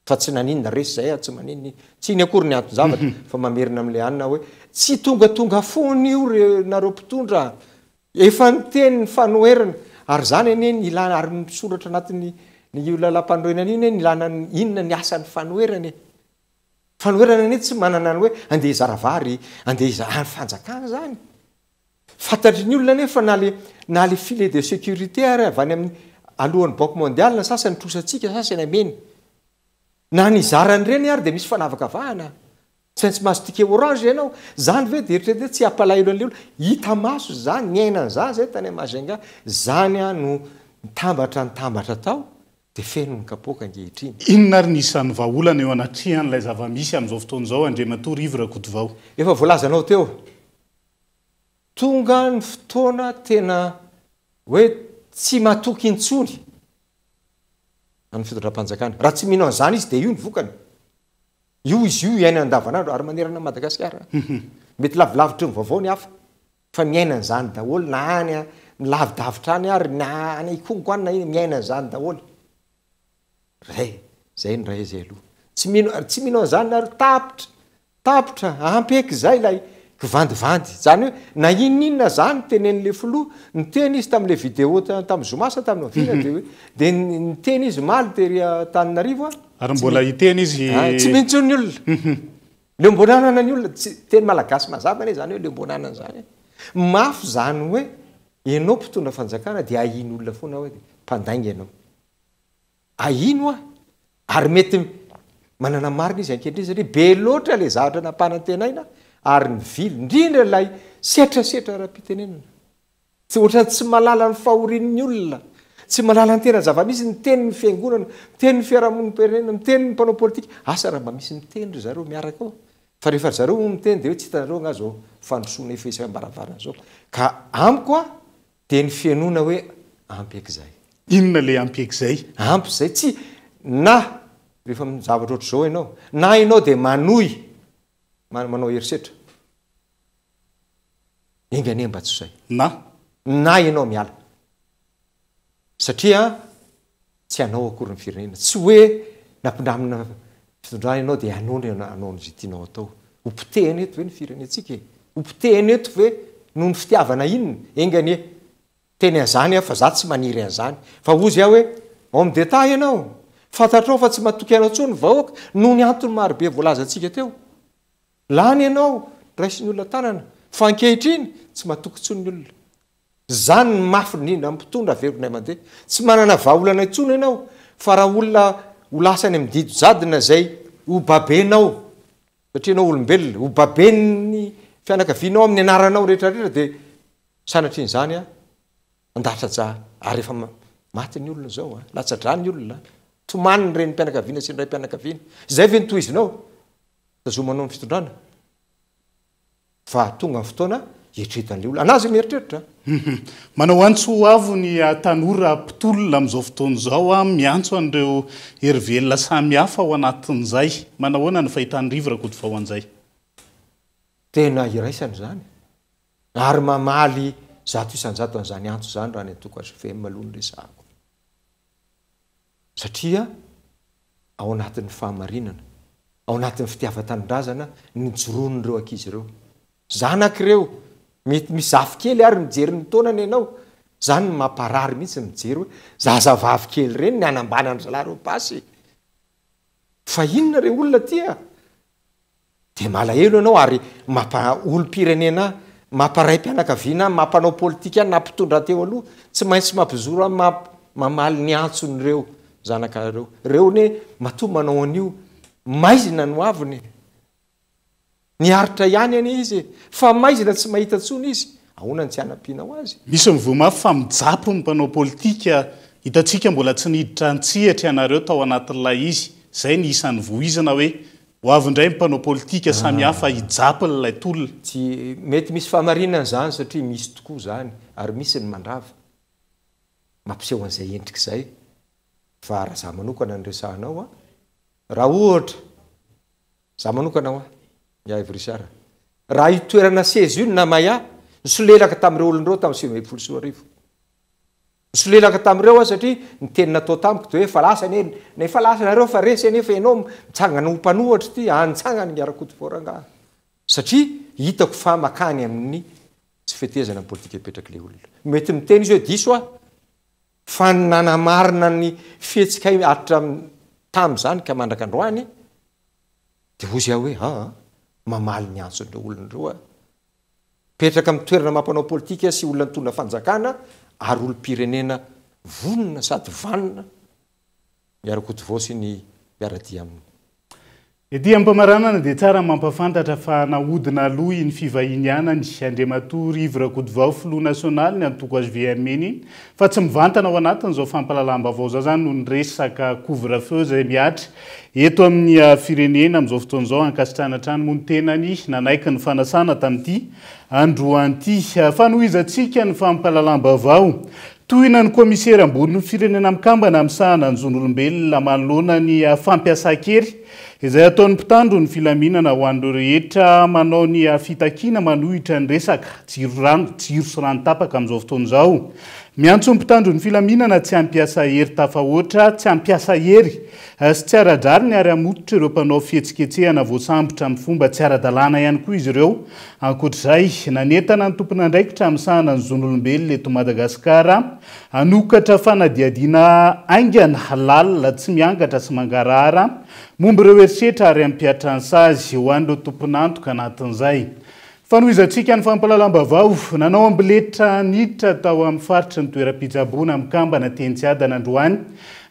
Speaker 9: fa tsy naninona resy zay tsy maninny tsy ny akory ny anton-javatra fa mamerina amin'le anina hoe tsy tongatonga fony io nareo mpitondra efa nyteny ny fanoherana ary zany ane ny ilana ary misoratra anatin'ny ny lalam-panorenana iny ny ilana inona ny asan'ny fanoherana fanoherana ane tsy manana ny hoe andeha zaravary andeha fanjakana zany fantatry ny olona nefa na le filet de sécurité ary avy any amin'ny alohan'ny banque mondiale sasany trosatsika sasany ameny na nizarany reny ary dia misy fanavaka vahana tsy maso tike orange ianao zany ve dia eritreretra tsy ampalahelo an'le olo hita maso zany ny ainan'zany zay tany Majunga zany no nitambatra tao dia feno ny kapoka ankehitriny
Speaker 6: inona ary nisan'ny vahaolana eo anatrihan'ilay zava-misy amin'izao fotoan'izao Andriamatoa Rivotra Kotovao
Speaker 9: efa voalazanao teo tonga ny fotoana tena hoe tsy matoky intsony amin'ny fitondram-panjakana raha tsy mihinao an'izany izy dia io ny vokany io izy io iaina andavanandro ary manerana Madagasikara mety lavilavitra ny vaovao ny hafa fa miaina an'izany daholo na any milavidavitra any ary na any ikongo any na iny miaina an'izany daholo zay ny ray zay aloha tsy mino an'izany ary tapitra ampy eky zay lay kivandivandy zany hoe na ininona zany tenen'le filoha niteny izy tam'le vidéo tamin'ny Zomasa tamin'ny Vina de niteny izy maly tery Antananarivo
Speaker 6: ary mbola iteny izy
Speaker 9: tsy maintsy ny olona le mbonanana ny olona teny malagasy mazava zany hoe le mbonanana zany mafy zany hoe ianao mpitondra fanjakana de ahiny olona foana hoe mpandainga ianao ahino ary mety manana marina izy ankehitriny satria be loatra le zavatra nampanantenaina ary ny vily indrindra lay setrasetra raha-pitenenana tsy ohatra tsy malala ny fahorin'ny olona tsy malala ny tena zava-misy ny teny ny fiangonana miteny ny fiarahamonimpirenena miteny ny mpanao politika asa raha mba misy mitendry zareo miaraka ao fa rehefa zareo miteny de hoe tsy hitanareo ngazo fandrosoana efesa ambaravarana zao ka amiko de ny fianona hoe ampy ekizay
Speaker 6: inona le ampy ekizay
Speaker 9: ampy zay tsy na rehefa zavatra ohatr' zao ianao na ianao de manoy manao herisetra engane mba tsy zay na ianao miala satria tsy anao akory ny firenena tsy hoe nampindramina fitondrana ianao de anao ny tianao atao ompitehany eto hoe ny firenetsika ompitehany eto hoe noho ny fitiavana inona engane teny an'izany fa za tsy maniry an'izany fa ozy hoe homme d'état ianao fantatrao fa tsy matoky anao tsony vahoaka noho ny antony marobe voalazantsika teo lany ianao raisiny olona tanana fa ankehitriny tsy matoky tsony ny olona zany ny mafy indrindra mpitondra averina mandeha tsy manana vahaolana itsony ianao fa raha olona ho lasany amin'ny dido jadina zay ho babenao satria anao olombelona ho baben'ny fianakavianao amin'ny anaranao rehetrarehetra de sanatr'in'izany andatra ja ary efa maty ny olona zao latsadrany ny olona tomaniny reny mpianakaviana sy nyray mpianakaviana zay ve nitoizinao tazomanao ny fitondrana fa tonga ny fotoana hieritritan'le olona anazy mieritreritra
Speaker 6: manao antso avo ny tanora mpitolona amin'izao fotoana zao miantso an'ireo herivelona samy hafa ao anatin'izay manahoana ny fahitany rivotra koto vao an'izay
Speaker 9: tena iraisany zany ary mamaly zato isanjato an'izany antso zany raha ny atoko azo fe malohany resahako satria ao anatin'ny fahamarinana ao anatin'ny fitiavan-tanindrazana nijoronin'ireo ankizy ireo zanak'ireo mety misy zafy kely ary mijery ny taonany ianao zany ny mamparary mihitsy mijery hoe zazavavy kely reny ny anambany andry zalahy pasy fa inona re olona tia de malahelo ianao ary olo-pirenena mamparay mpianakaviana mampanao politika na mpitondra teo aloha tsy maintsy mampizoro mamaly ny antson'ireo zanakareo reo ne matoa manao an'io maizina no aviny niaritra ihany any izy fa maizina tsy mahita tsony izy ahonany tsy anampianao azy
Speaker 6: misy mivomafy fa mijapo ny mpanao politika hitatsika mbola tsy niditra ntsihatra ianareo tao anatin'ilay izy zay ny isan'ny voizana hoe ho avindray mpanao politika samy hafa hijapo n'ilay tolona
Speaker 9: tsy mety misy fahamarinana zany satria misy tokoa zany ary misy ny mandrava mampiseho an'izay endrika zay fa raha za manokana ny resahanao raha ohatra za manokana Yavrisara raha itoerana sezy io na maya nisolelaka tamin'ireo olondireo tamin'ny 2014 nisolelaka tamin'ireo satria ny teny natao tamiko de hoe fa lasa nefa lasa nareo fa resy nefa ianao mitsangana ho mpanohatra ty antsangana miarakotovoranga satria hitako fa makany amin'ny tsy fetezana ny politika ipetraka le olona mety miteny izy hoe diso fa nanamarina ny fihetsika atra tam'izany ka mandraka androany de ozy hoe mamaly ny antson'ireo olon'ireo petraka amin'ny toerana mampanao politika sy olona nitondra fanjakana ary olo-pirenena vonona sady vanina miarakotovao sy ny miaradia aminy
Speaker 6: ety ampamaranana dia tsara mampafantatra fa nahodina aloha ny fivahiniana ny Andriamatoa Ivra Kodovao filoha nasionaly ny antoko azy VMN fa tsy mivantana ao anatin'izao fampalalam-baovao zany no ny resaka couvre-feu zay miatra eto amin'ny firenena amin'izao fotoan'izao ankasitrahana trano moa ny tenany nanaiky ny fanasana tamin'ity androanty fanohizantsika ny fampalalam-baovao tohina ny komisera ambony ny firenena mikambana amin'ny sahana ny zon'olombelona manoloana ny fampiasa-kery izay ataon'ny mpitandro ny filaminana ho an'ireo rehetra manao ny fitakina manohitra ny resaka jiro sy rano tapaka amin'izao fotoana izao. Miantso ny mpitandro ny filaminana tsy hampiasa hery tafahoatra, tsy hampiasa hery sy tsy ara-drariny ary hamototra ireo mpanao fihetsiketsehana voasambotra amin'ny fomba tsy ara-dalàna ihany koa izy ireo. Ankoatr'izay, nanentana ny tompon'andraikitra amin'sahana ny zon'olombelona eto Madagasikara hanokatra fanadiadiana aingana lalina tsy miangatra sy mangarahara momba ireo heritreritra ary hampiatra ny sazy ho an'ireo tompon'antoka anatin'izay. Fanohizantsika ny fampalalam-baovao nanao ambiletra niditra tao amin'ny faritra ny toeram-pitsaboana amin'ny kambana Tentsiadana Androany.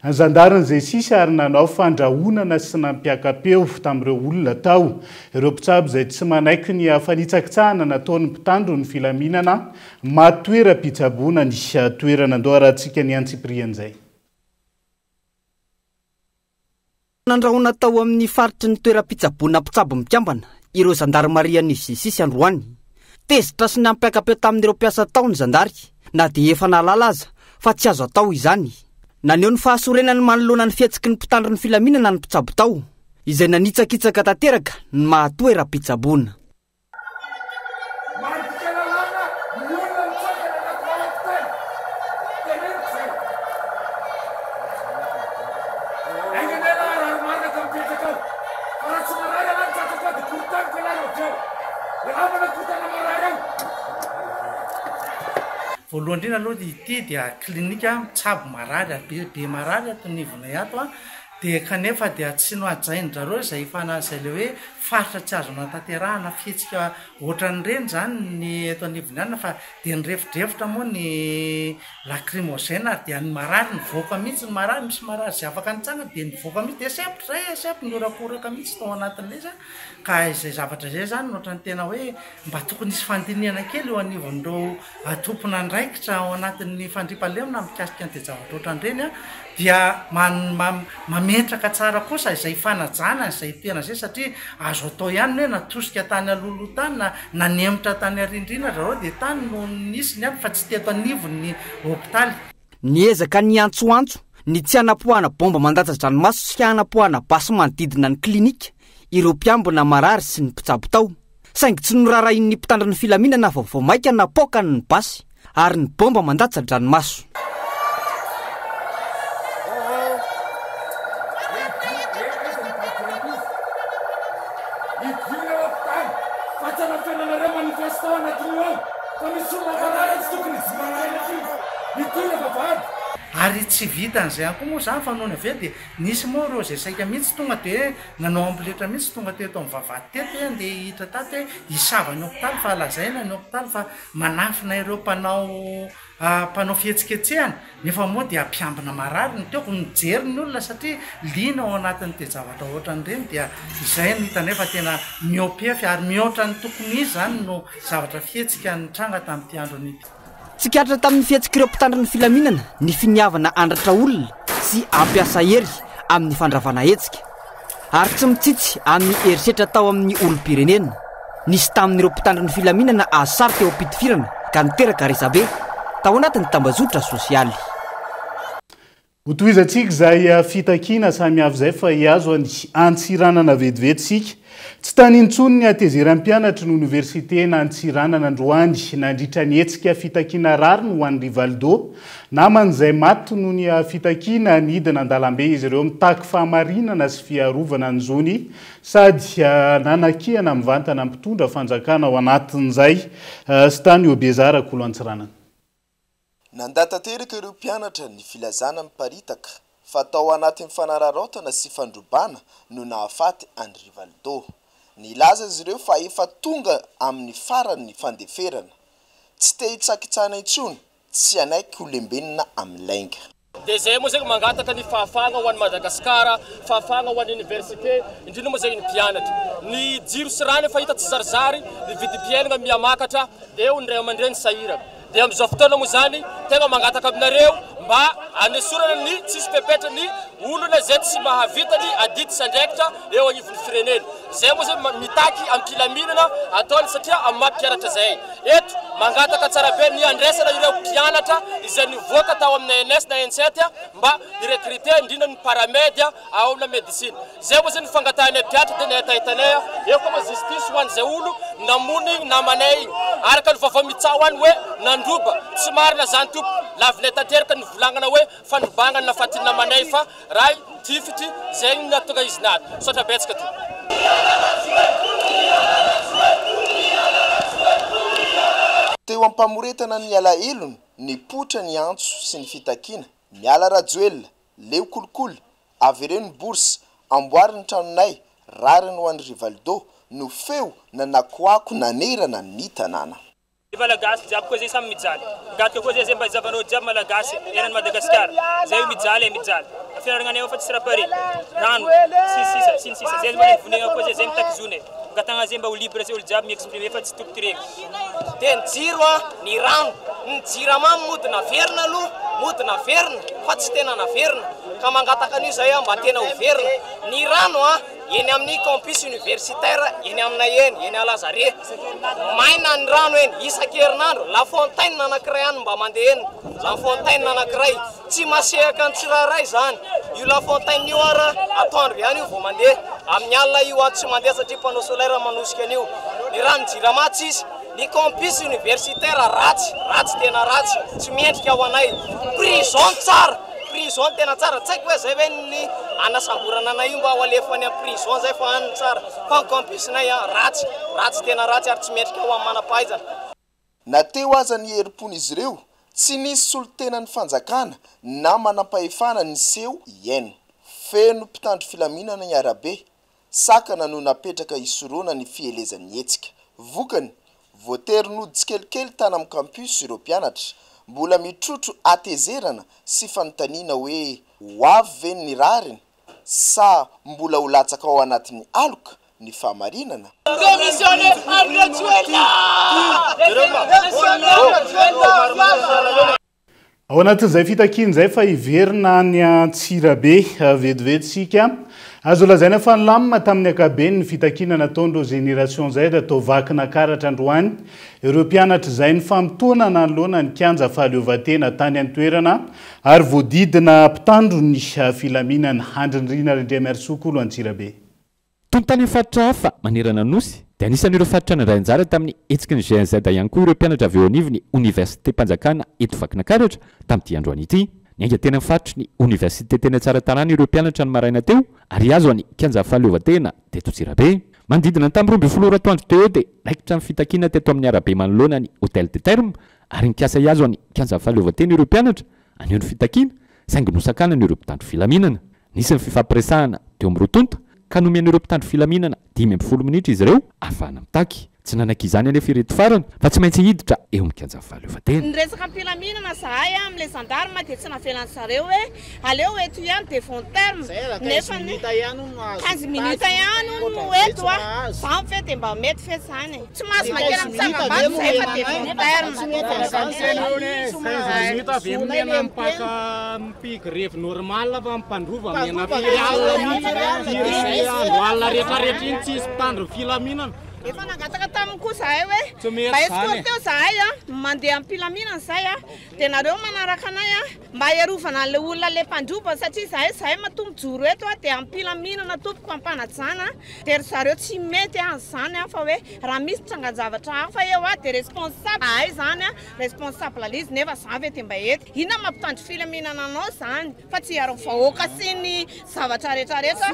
Speaker 6: Ny zandarin'izay sisa ary nanao fandrahonana sy nampiaka-peo tamin'ireo olona tao. Ireo mpitsabo izay tsy manaiky ny fanitsakitsahana nataon'ny mpitandro ny filaminana matoeram-pitsaboana ny toerana andao rahantsika ny antsiprian'izay.
Speaker 10: Nandrahona tao amin'ny faritry ny toeram-pitsaboana mpitsabo mikambana ireo zandary Marianisy sisy Androany. Tezitra sy nampiaka-peo tamin'ireo mpiasa tao ny zandary na dia efa nalala aza fa tsy azo atao izany. Naneo ny fahasorenany manoloana ny fihetsiky ny mpitandro ny filaminana ny mpitsabo tao izay nanitsakitsaka tanteraka ny mahatoeram-pitsaboana.
Speaker 11: Voalohany indrindra aloha ity dia klinika mitsabo marary be marary ato nivonay ato dia kanefa dia tsy nohajain-drareo izay fanazay le hoe faritra tsy azo natanterahana fihetsika ohatran'ireny zany ny eto anivonana fa dia nyrefidrefitra moa ny lacrymogène dia ny marary nivoaka mihitsy ny marary misy marary izay afaka nitsanga dia nivoaka mihitsy dia sepitra zay sepitra niorakoraka mihitsy tao anatin'ilay ka izay zavatra zay zany ohatrany tena hoe mba tokony isy fandinihana kely eo anivon'ireo tompona andraikitra ao anatin'ny fandriampahalemana mikasika an'ity zavatra ohatran'ireny dia mametraka tsara kosa izay fanajana izay tena zay satria azo atao ihany hoe natosika tany alolo tany na nanemitra tany arindrina zareo dia tany no nisy ny aby fa tsy teto anivon'ny hôpitaly.
Speaker 10: Niezaka ny antsoantso ny tsy hanapohana bomba mandatsa-dranomaso sy hanapohana basy manodidina ny klinika ireo mpiambina marary sy ny mpitsabo tao saingy tsy norarahin'ny mpitandro ny filaminana vaovao maika napokany ny basy ary ny bomba mandatsa-dranomaso.
Speaker 11: Ary tsy vitan'izay koa moa zany fanoana avy dia nisy moa reo izay saika mihitsy tonga dia nanao ambiletra mihitsy tonga teto amin'ny vavahady teto dia hitra taty hoe hisava ny hôpitaly fa lazaina ny hôpitaly fa manafina ireo mpanao fihetsikehtsehana nefa moa dia ampiambina marary ny teoko nijery ny olona satria liana ao anatin'ity zavatra ohatran'ireny dia izay ny hitany efa tena miopefy ary mihoatra ny tokony izy zany no zavatra fihetsika nitranga tamin'ity andron'ity.
Speaker 10: Tsikatra tamin'ny fihetsika mpitandro ny filaminana ny finiavana andratra olona sy ampiasa hery amin'ny fandravana hetsika ary tsy mitsitsy amin'ny herisetra tao amin'ny olom-pirenena. Nisy tamin'ireo mpitandro ny filaminana azosary teo ampitifirana ka niteraka resabe tao anatin'ny tambazotra sosialy.
Speaker 6: Hotohizantsika izay fitakina samy avy izay fa hiazo ny antsiranana vetivetsika. Tsy tany intsony ny atezeram-pianatra ny université na Antsiranana Androany nandritra ny hetsika fitakina rariny ho an'ny Rivaldo naman'izay maty noho ny fitakina nidina an-dalambe izy ireo mitaky fahamarinana sy fiarovana ny zony sady nanakihana mivantana mpitondra fanjakana ao anatin'izay sy tany Obezara Kolo Antsiranana.
Speaker 12: Nandatateraka ireo mpianatra ny filazana miparitaka fa tao anatin'ny fanararaotana sy fandrobana no nahafaty an'i Rivaldo. Nilaza izy ireo fa efa tonga amin'ny farany fandeferana. Tsy te hitsakitsana intsony, tsy anaiky ho lembenina amin'ny lainga.
Speaker 21: Dia zay moa zegny mangataka ny fahafahana ho an'i Madagasikara, fahafahana ho an'ny université, indrindra moa zegny ny mpianatra. Ny jiro sy rano efa hita tsy zarizary, ny vidim-piainana mihamakatra, dia eo ny ray aman-dreny sahirana. Dia amin'izao fotoana moa zany tena mangataka aminareo mba hanesorana ny tsisy pepetra ny olona zay tsy mahavita ny adidy sandraikitra eo anivon'ny firenena.
Speaker 5: zay moa zay mitaky amin'ny mpilaminana ataony satria amin'ny mampianatra zay eto mangataka tsara be ny andresana ireo mpianatra izay nivoaka tao amin'ny ENS na ENSET mba irekrite indrindra ny paramedia ao na médecine zay moa zay ny fangatahany mpiatra dia nahitahitanay eo koa moa justice ho an'izay olo namony namanay igny araka ny vaovao mitsaho any hoe nandroba tsy marina zany tompo laviny tanteraka ny volagnana hoe fandrobagnana nafatiny namanay fa raha tifitry zay ny natonga izy naty sotra betsaka ty
Speaker 12: teo ampamoretana ny alaelony ny potra ny antso sy ny fitakina miala rajoelona leo kolokolo avy ireo ny bourse amboary ny tranonay rariny ho an'ny Rivaldo no feo na nakoako nanerana ny tanàna
Speaker 13: malagasy jiaby koa zay samy mijaly gatka koa zay mba zavanao jiaby malagasy erany Madagasikara zay mijaly fianaragna anay fa tsisy rapare rano sisa zay mba vonegna koa zay mitaky zone gatagna zay mba ho libre zay olo jiaby mi-exprimer fa tsy tokoty regny
Speaker 14: dia ny jiro ny rano ny jirama mody naverina aloha mody naverina fa tsy tena naverina ka mangataka an'io zay mba tena overina ny rano eny amin'ny campus universitaire eny aminay eny Lazare maina ny rano eny isan-kerinandro La Fontaine anankiray any mba mandeha eny La Fontaine anankiray tsy masehaka ny tsirairay zany io La Fontaine io ara atoandro ihany io vao mandeha amin'ny alina io tsy mandeha satria panneau solaire manosika an'io ny rano jirama tsy izy ny campus universitaire ratsy tena ratsy tsy miendrika ao anay prison tsara prison tena tsara tsy haiko hoe zay hoe ny anasamborana anay io mba ho alefany amin'ny prison zay fa any tsara fa ny campusnay ratsy tena ratsy ary tsy miendrika ho amin'ny manam-pahaizana
Speaker 12: nateo aza ny herim-pon'izy ireo tsy nisy solotena ny fanjakana na manam-pahefana ny seho iaino feno mpitandro filaminana ny arabe sakana no napetraka isorona ny fielezan'ny hetsika vokany voaterin'ody tsikelikely tany amin'ny campus ireo mpianatra mbola mitrotro atezerana sy fanontaniana hoe ho avy ve ny rariny sa mbola ho latsaka ao anatin'ny aloka ny fahamarinana
Speaker 6: ao anatin'izay fitakin'izay fa iverina ny Antsirabe vetivetsika azo lazaina fa nilamina tamin'ny akabeny ny fitakina nataon'ireo génération zay da atao vakina karatra androany ireo mpianatra zay ny fampitoana nanoloana ny kianja fahaleovatena tany an-toerana ary voadidina mpitandro ny filaminana handrindrina Rindriamersokolo Antsirabe
Speaker 16: tontany amin'ny faritra hafa manerana nosy dia anisan'ireo faritra nandray anjara tamin'ny hetsiky ny GNZ ihany koa ireo mpianatra avy eo anivony Université Mpanjakana eto vakina karatra tamin'ity androany ity niainga tena mifaritry ny université tena tsara tanàna ireo mpianatra ny maraina teo ary azo any kianja fahaleovatena teto Antsirabe manodidina ny tamin'ny 12 atoandro teo dia raikitra amin'ny fitakina teto amin'ny arabe manoloana ny hôtel de terme ary nikiasa iazo any kianja fahaleovatena ireo mpianatra aneo ny fitakina saingy nosakana ireo mpitandro filaminana nisy ny fifampiresahana teo amin'ny rotonta ka nomen'ireo mpitandro filaminana 10 minitra izy ireo ahafahana mitaky tsy nanakizany anefa ireto farany fa tsy maintsy hiditra eo amin'ny kianja fahaleovatena
Speaker 20: ny resaka mpilaminana zahay amin'ilay gendarme dia tsy navelany zareo hoe aleo eto ihany de fond terme nefa 15 minutes ihany no eto zany fe dia mba mety fe zany tsy mahazo makena mitsangambany zay fa de fond
Speaker 23: terme mpaka mpigreve normal fa mpandrova amena alina rehetrarehetra iny tsisy mpitandro filaminana
Speaker 20: efa nangataka taminy koa zahay hoe mba escorte teo zahay mandeha amin'ny mpilaminana zay dia nareo manaraka anay mba iarovana an'ilay olona le mpandroba satria zahay matombo joro eto dia amin'ny mpilaminana tompoko ampanajana dia zareo tsy mety zany fa hoe raha misy trangan-javatra hafa eo dia responsable ahay zany responsable lizy nefa zany ve dia mba ety inona mampitandro filaminana anao zany fa tsy hiaro vahoaka sy ny zavatra rehetrarehetra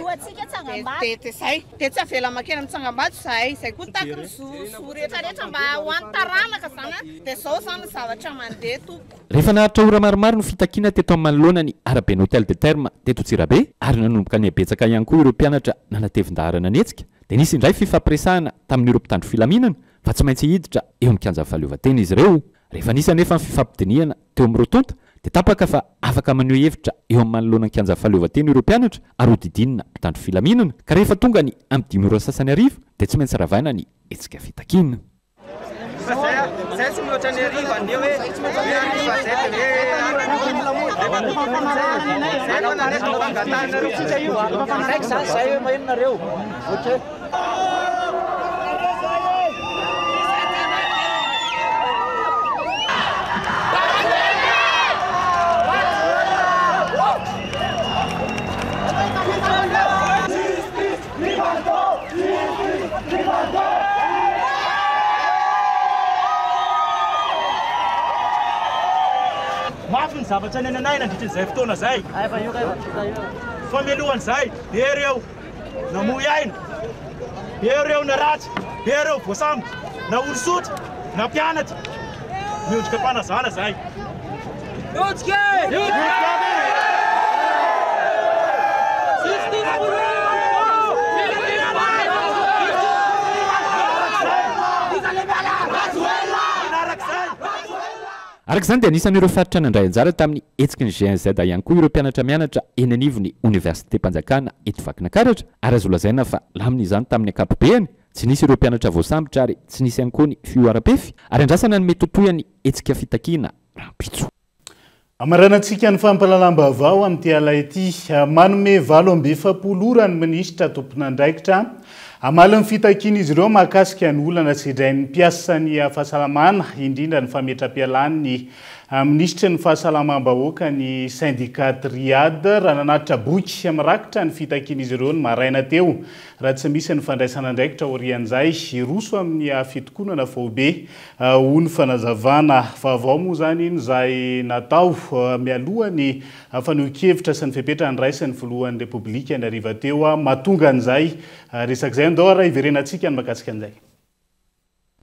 Speaker 20: dia zay dia tsy avela makena mitsangambato zahay takony zo rehetrarehetra mba ho any taranaka zany dia zao zany zavatra mandeha tompo
Speaker 16: rehefa naharitra ora maromaro no fitakina teto amin'ny manoloana ny arabe ny hôtel de terme teto Antsirabe ary nanomboka ny abetsaka ihany koa ireo mpianatra nanatevin-daharana ny hetsika dia nisy indray fifampiresahana tamin'ireo mpitandro filaminana fa tsy maintsy hiditra eo amin'ny kianja fahaleovatena izy ireo rehefa nisy anefa ny fifampidiniana teo amin'ny rotonta dia tapaka fa afaka maneho hevitra eo amin'ny manoloana ny kianja fahaleovatena ireo mpianatra ary hodidinina mpitandro filaminana ka rehefa tonga ny amin'ny 10 ora sasany ariva dia tsy maintsy ravana ny hetsika fitakina
Speaker 15: mafy ny zavatra ny anay nandritran'izay fotoana zay fa mialohan'izay de reo namoy aina de reo naratsy de reo voasambo na olosotra na mpianatra miondrika mpanazana zay
Speaker 16: araka izany dia anisan'ireo faritra nandray anjara tamin'ny hetsiky ny GNZ ihany koa ireo mpianatra mianatra eny anivon'ny Université Mpanjakana eto Vakinankaratra, ary azo lazaina fa lamin'izany tamin'ny ankapobeny tsy nisy ireo mpianatra voasambotra ary tsy nisy ihany koa ny fioaram-pefy, ary andrasana ny metotoyany hetsika fitakiana rampitso.
Speaker 6: Amaranantsika ny fampalalam-baovao amin'ity ala ity, manome 27 ora ny minisitra tompon'andraikitra amalany fitakiana izy ireo mahakasika ny olana tsedrain'ny mpiasa ny fahasalamana, indrindra ny fametra-pialany ministra ny fahasalamam-bahoaka ny syndicat Triad raha nanatitra boky mirakitra ny fitakiana izy ireo ny maraina teo, raha tsy misy ny fandraisana andraikitra orian'izay roso amin'ny fitokonana fobe ho ny fanazavana vaovao moa zany iny izay natao mialohany fanohikevitra sy ny fepetra ny raisin'ny filohan'ny repoblika ny ariva teo mahatonga an'izay resak'izay andao raha iverenantsika ny makasika an'izay.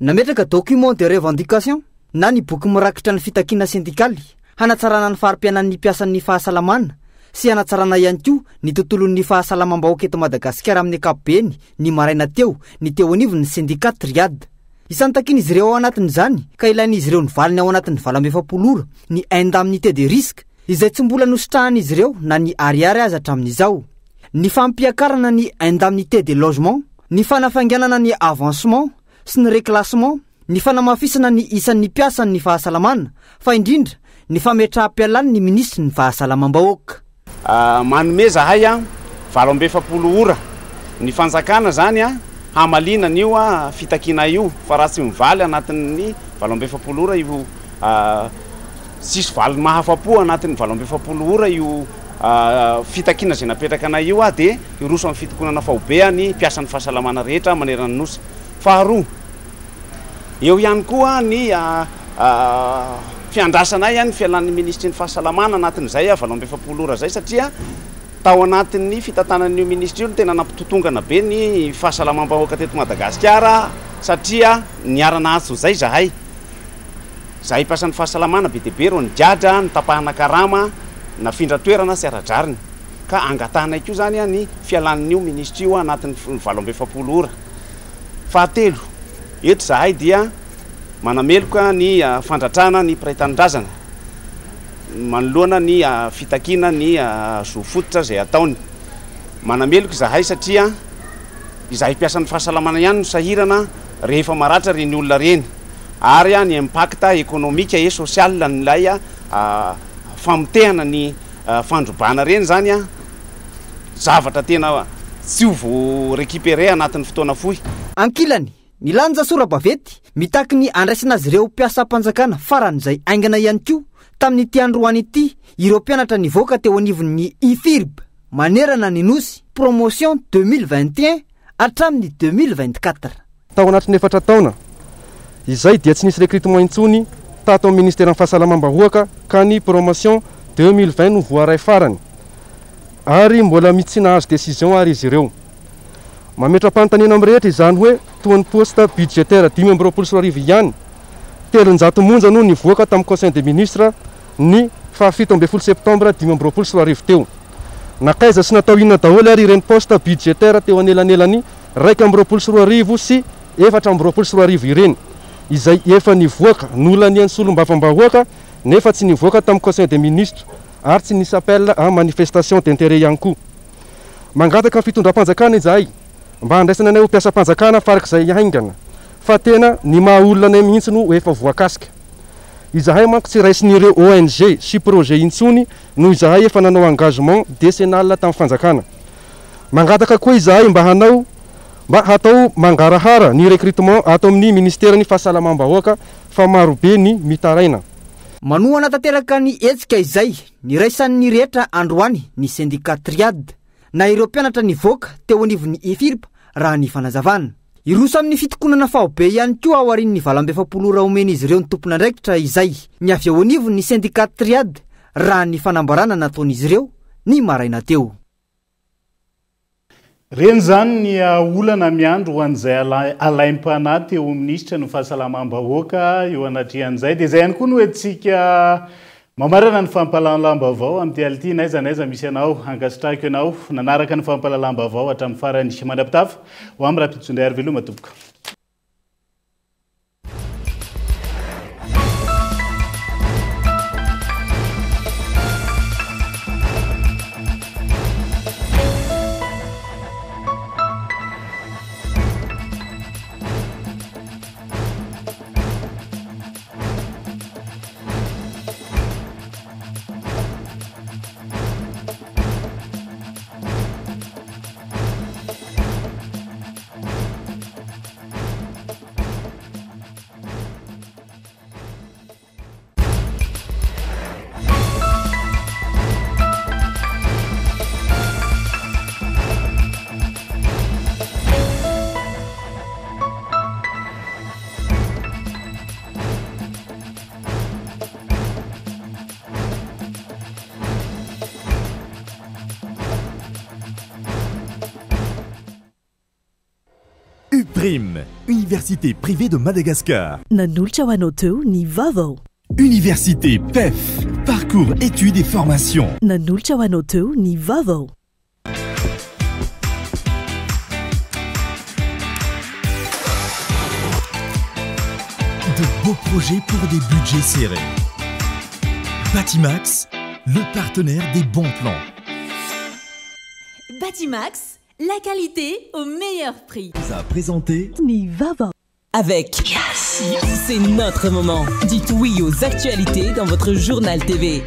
Speaker 10: Nametraka document de revendication na ny boky mirakitra ny fitakiana sindikaly hanatsarana ny farim-piainan'ny mpiasan'ny fahasalamana sy hanatsarana ihany koa ny tontolon'ny fahasalamam-bahoaka eto Madagasikara amin'ny ankapobeny ny maraina teo ny teo anivon'ny syndicat Triad. Isan'ny takian'izy ireo ao anatin'izany ka ilain'izy ireo ny valiny ao anatin'ny 27 ora ny indemnité de risque izay tsy mbola nositrahan'izy ireo na ny ariary aza hatramin'izao, ny fampiakarana ny indemnité de logement, ny fanafainganana ny avancement sy ny reclassement, ny fanamafisana ny isan'ny mpiasan'ny fahasalamana, fa indrindra ny fametraha-pialany ny ministry ny fahasalamam-bahoaka.
Speaker 17: Manome zahay 27 ora ny fanjakana zany hamalina n'io fitakiana io, fa raha tsy mivaly anatin'ny 27 ora io sisy valy mahafapo anatin'ny 27 ora io fitakiana zay napetraka anay io de iroso amin'ny fitokonana fahobe ny mpiasan'ny fahasalamana rehetra manerana ny nosy. Faharoa, eo ihany koa ny fiandrasanay ny fialan'ny ministry ny fahasalamana anatin'izay 27 ora zay, satria tao anatin'ny fitantanan'io ministry io tena nampitotongana be ny fahasalamam-bahoaka teto Madagasikara, satria niarana aso zay zahay mpiasan'ny fahasalamana be deabe ro ny diadra ny tapahana karama na findra toerana sy aradrariny, ka angatanay koa zany ny fialan'io ministry io anatin'ny 27 ora. Fahatelo, eto zahay dia manameloka ny fandratrana ny piraitan-drazana manoloana ny fitakiana ny zo fototra zay ataony. Manameloka zahay satria izahay mpiasan'ny fahasalamana ihany no sahirana rehefa maratra reny olona reny, ary ny impacta économique et social nylay famotehana ny fandrobana reny zany zavatra tena tsy ho vo récupéré anatin'ny fotoana fohy.
Speaker 10: Ankilany ny lanja sora-bavety mitaky ny andraisana azy ireo mpiasa-panjakana faran'izay aingana ihany koa tamin'ity androany ity ireo mpianatra nivoaka teo anivon'ny IFIRB manerana ny nosy promotion 2021 hatramin'ny 2024.
Speaker 18: Tao anatin'ny 4 taona izay dia tsy nisy recrutement intsony tato amin'ny ministère ny fahasalamam-bahoaka ka ny promotion 2020 no voaray farany, ary mbola mitsy nahazo décision ary izy ireo. Mametra-panontaniana amin'ny rehetra izany hoe toa ny poste budgétaire 524 ihany, 300 monja no nivoaka tamin'ny conseil des ministres ny 17 septembre 524 teo. Nakaiza sy natao inona daholo ary ireny poste budgétaire teo anelanelany 224 sy 424 ireny, izay efa nivoaka nolany ny solombavam-bahoaka nefa tsy nivoaka tamin'ny conseil des ministres ary tsy nisy appel à manifestation d'intérêt ihany koa. Mangataka fitondram-panjakana izahay mba handraisana anay ho mpiasa-panjakana farak'izay haingana, fa tena ny maha-olona anay mihitsy no efa voakasika. Izahay manko tsy raisin'ireo ONG sy projet intsony no izahay efa nanao engagement décennal tamin'ny fanjakana. Mangataka koa izahay mba hatao mangarahara ny recrutement atao amin'ny ministère ny fahasalamam-bahoaka fa marobe ny mitaraina.
Speaker 10: Manohana tanteraka ny hetsika izay ny raisan'ny rehetra androany ny syndicat Triad na ireo mpianatra nivoaka teo anivon'ny IFIRB raha ny fanazavana. iroso amin'ny fitokonana fahobe ihany koa ao arin'ny valam-be-fapolora omeny izy ireo ny tompon'andraikitra izay ny avy ao anivo ny syndicat triade raha ny fanambarana nataon'izy ireo ny maraina teo.
Speaker 6: Reny zany ny olana miandro ho an'izay alaim-panahy teo minisitra ny fahasalamam-bahoaka eo anatrian'izay dia izay ihany koa no hoentsika mamarana ny fampahalalam-baovao amin'ity ality naiza misy anao ankasitrahako ianao nanaraka ny fampahalalam-baovao hatramin'ny farany mandrapitafa ho amin'ny raha mpitsondray ary veloma tompoko.
Speaker 2: UPRIM, Université privée de Madagascar.
Speaker 1: Nanolotra ho anao teo ny vaovao.
Speaker 2: Université PEF, parcours études et formation.
Speaker 1: Nanolotra ho anao teo ny vaovao.
Speaker 2: De beaux projets pour des budgets serrés. Batimax, le partenaire des bons plans.
Speaker 3: Batimax, la qualité au meilleur prix.
Speaker 2: Vous a présenté
Speaker 1: Nivava.
Speaker 3: Avec Yassi, c'est notre moment. Dites oui aux actualités dans votre journal TV.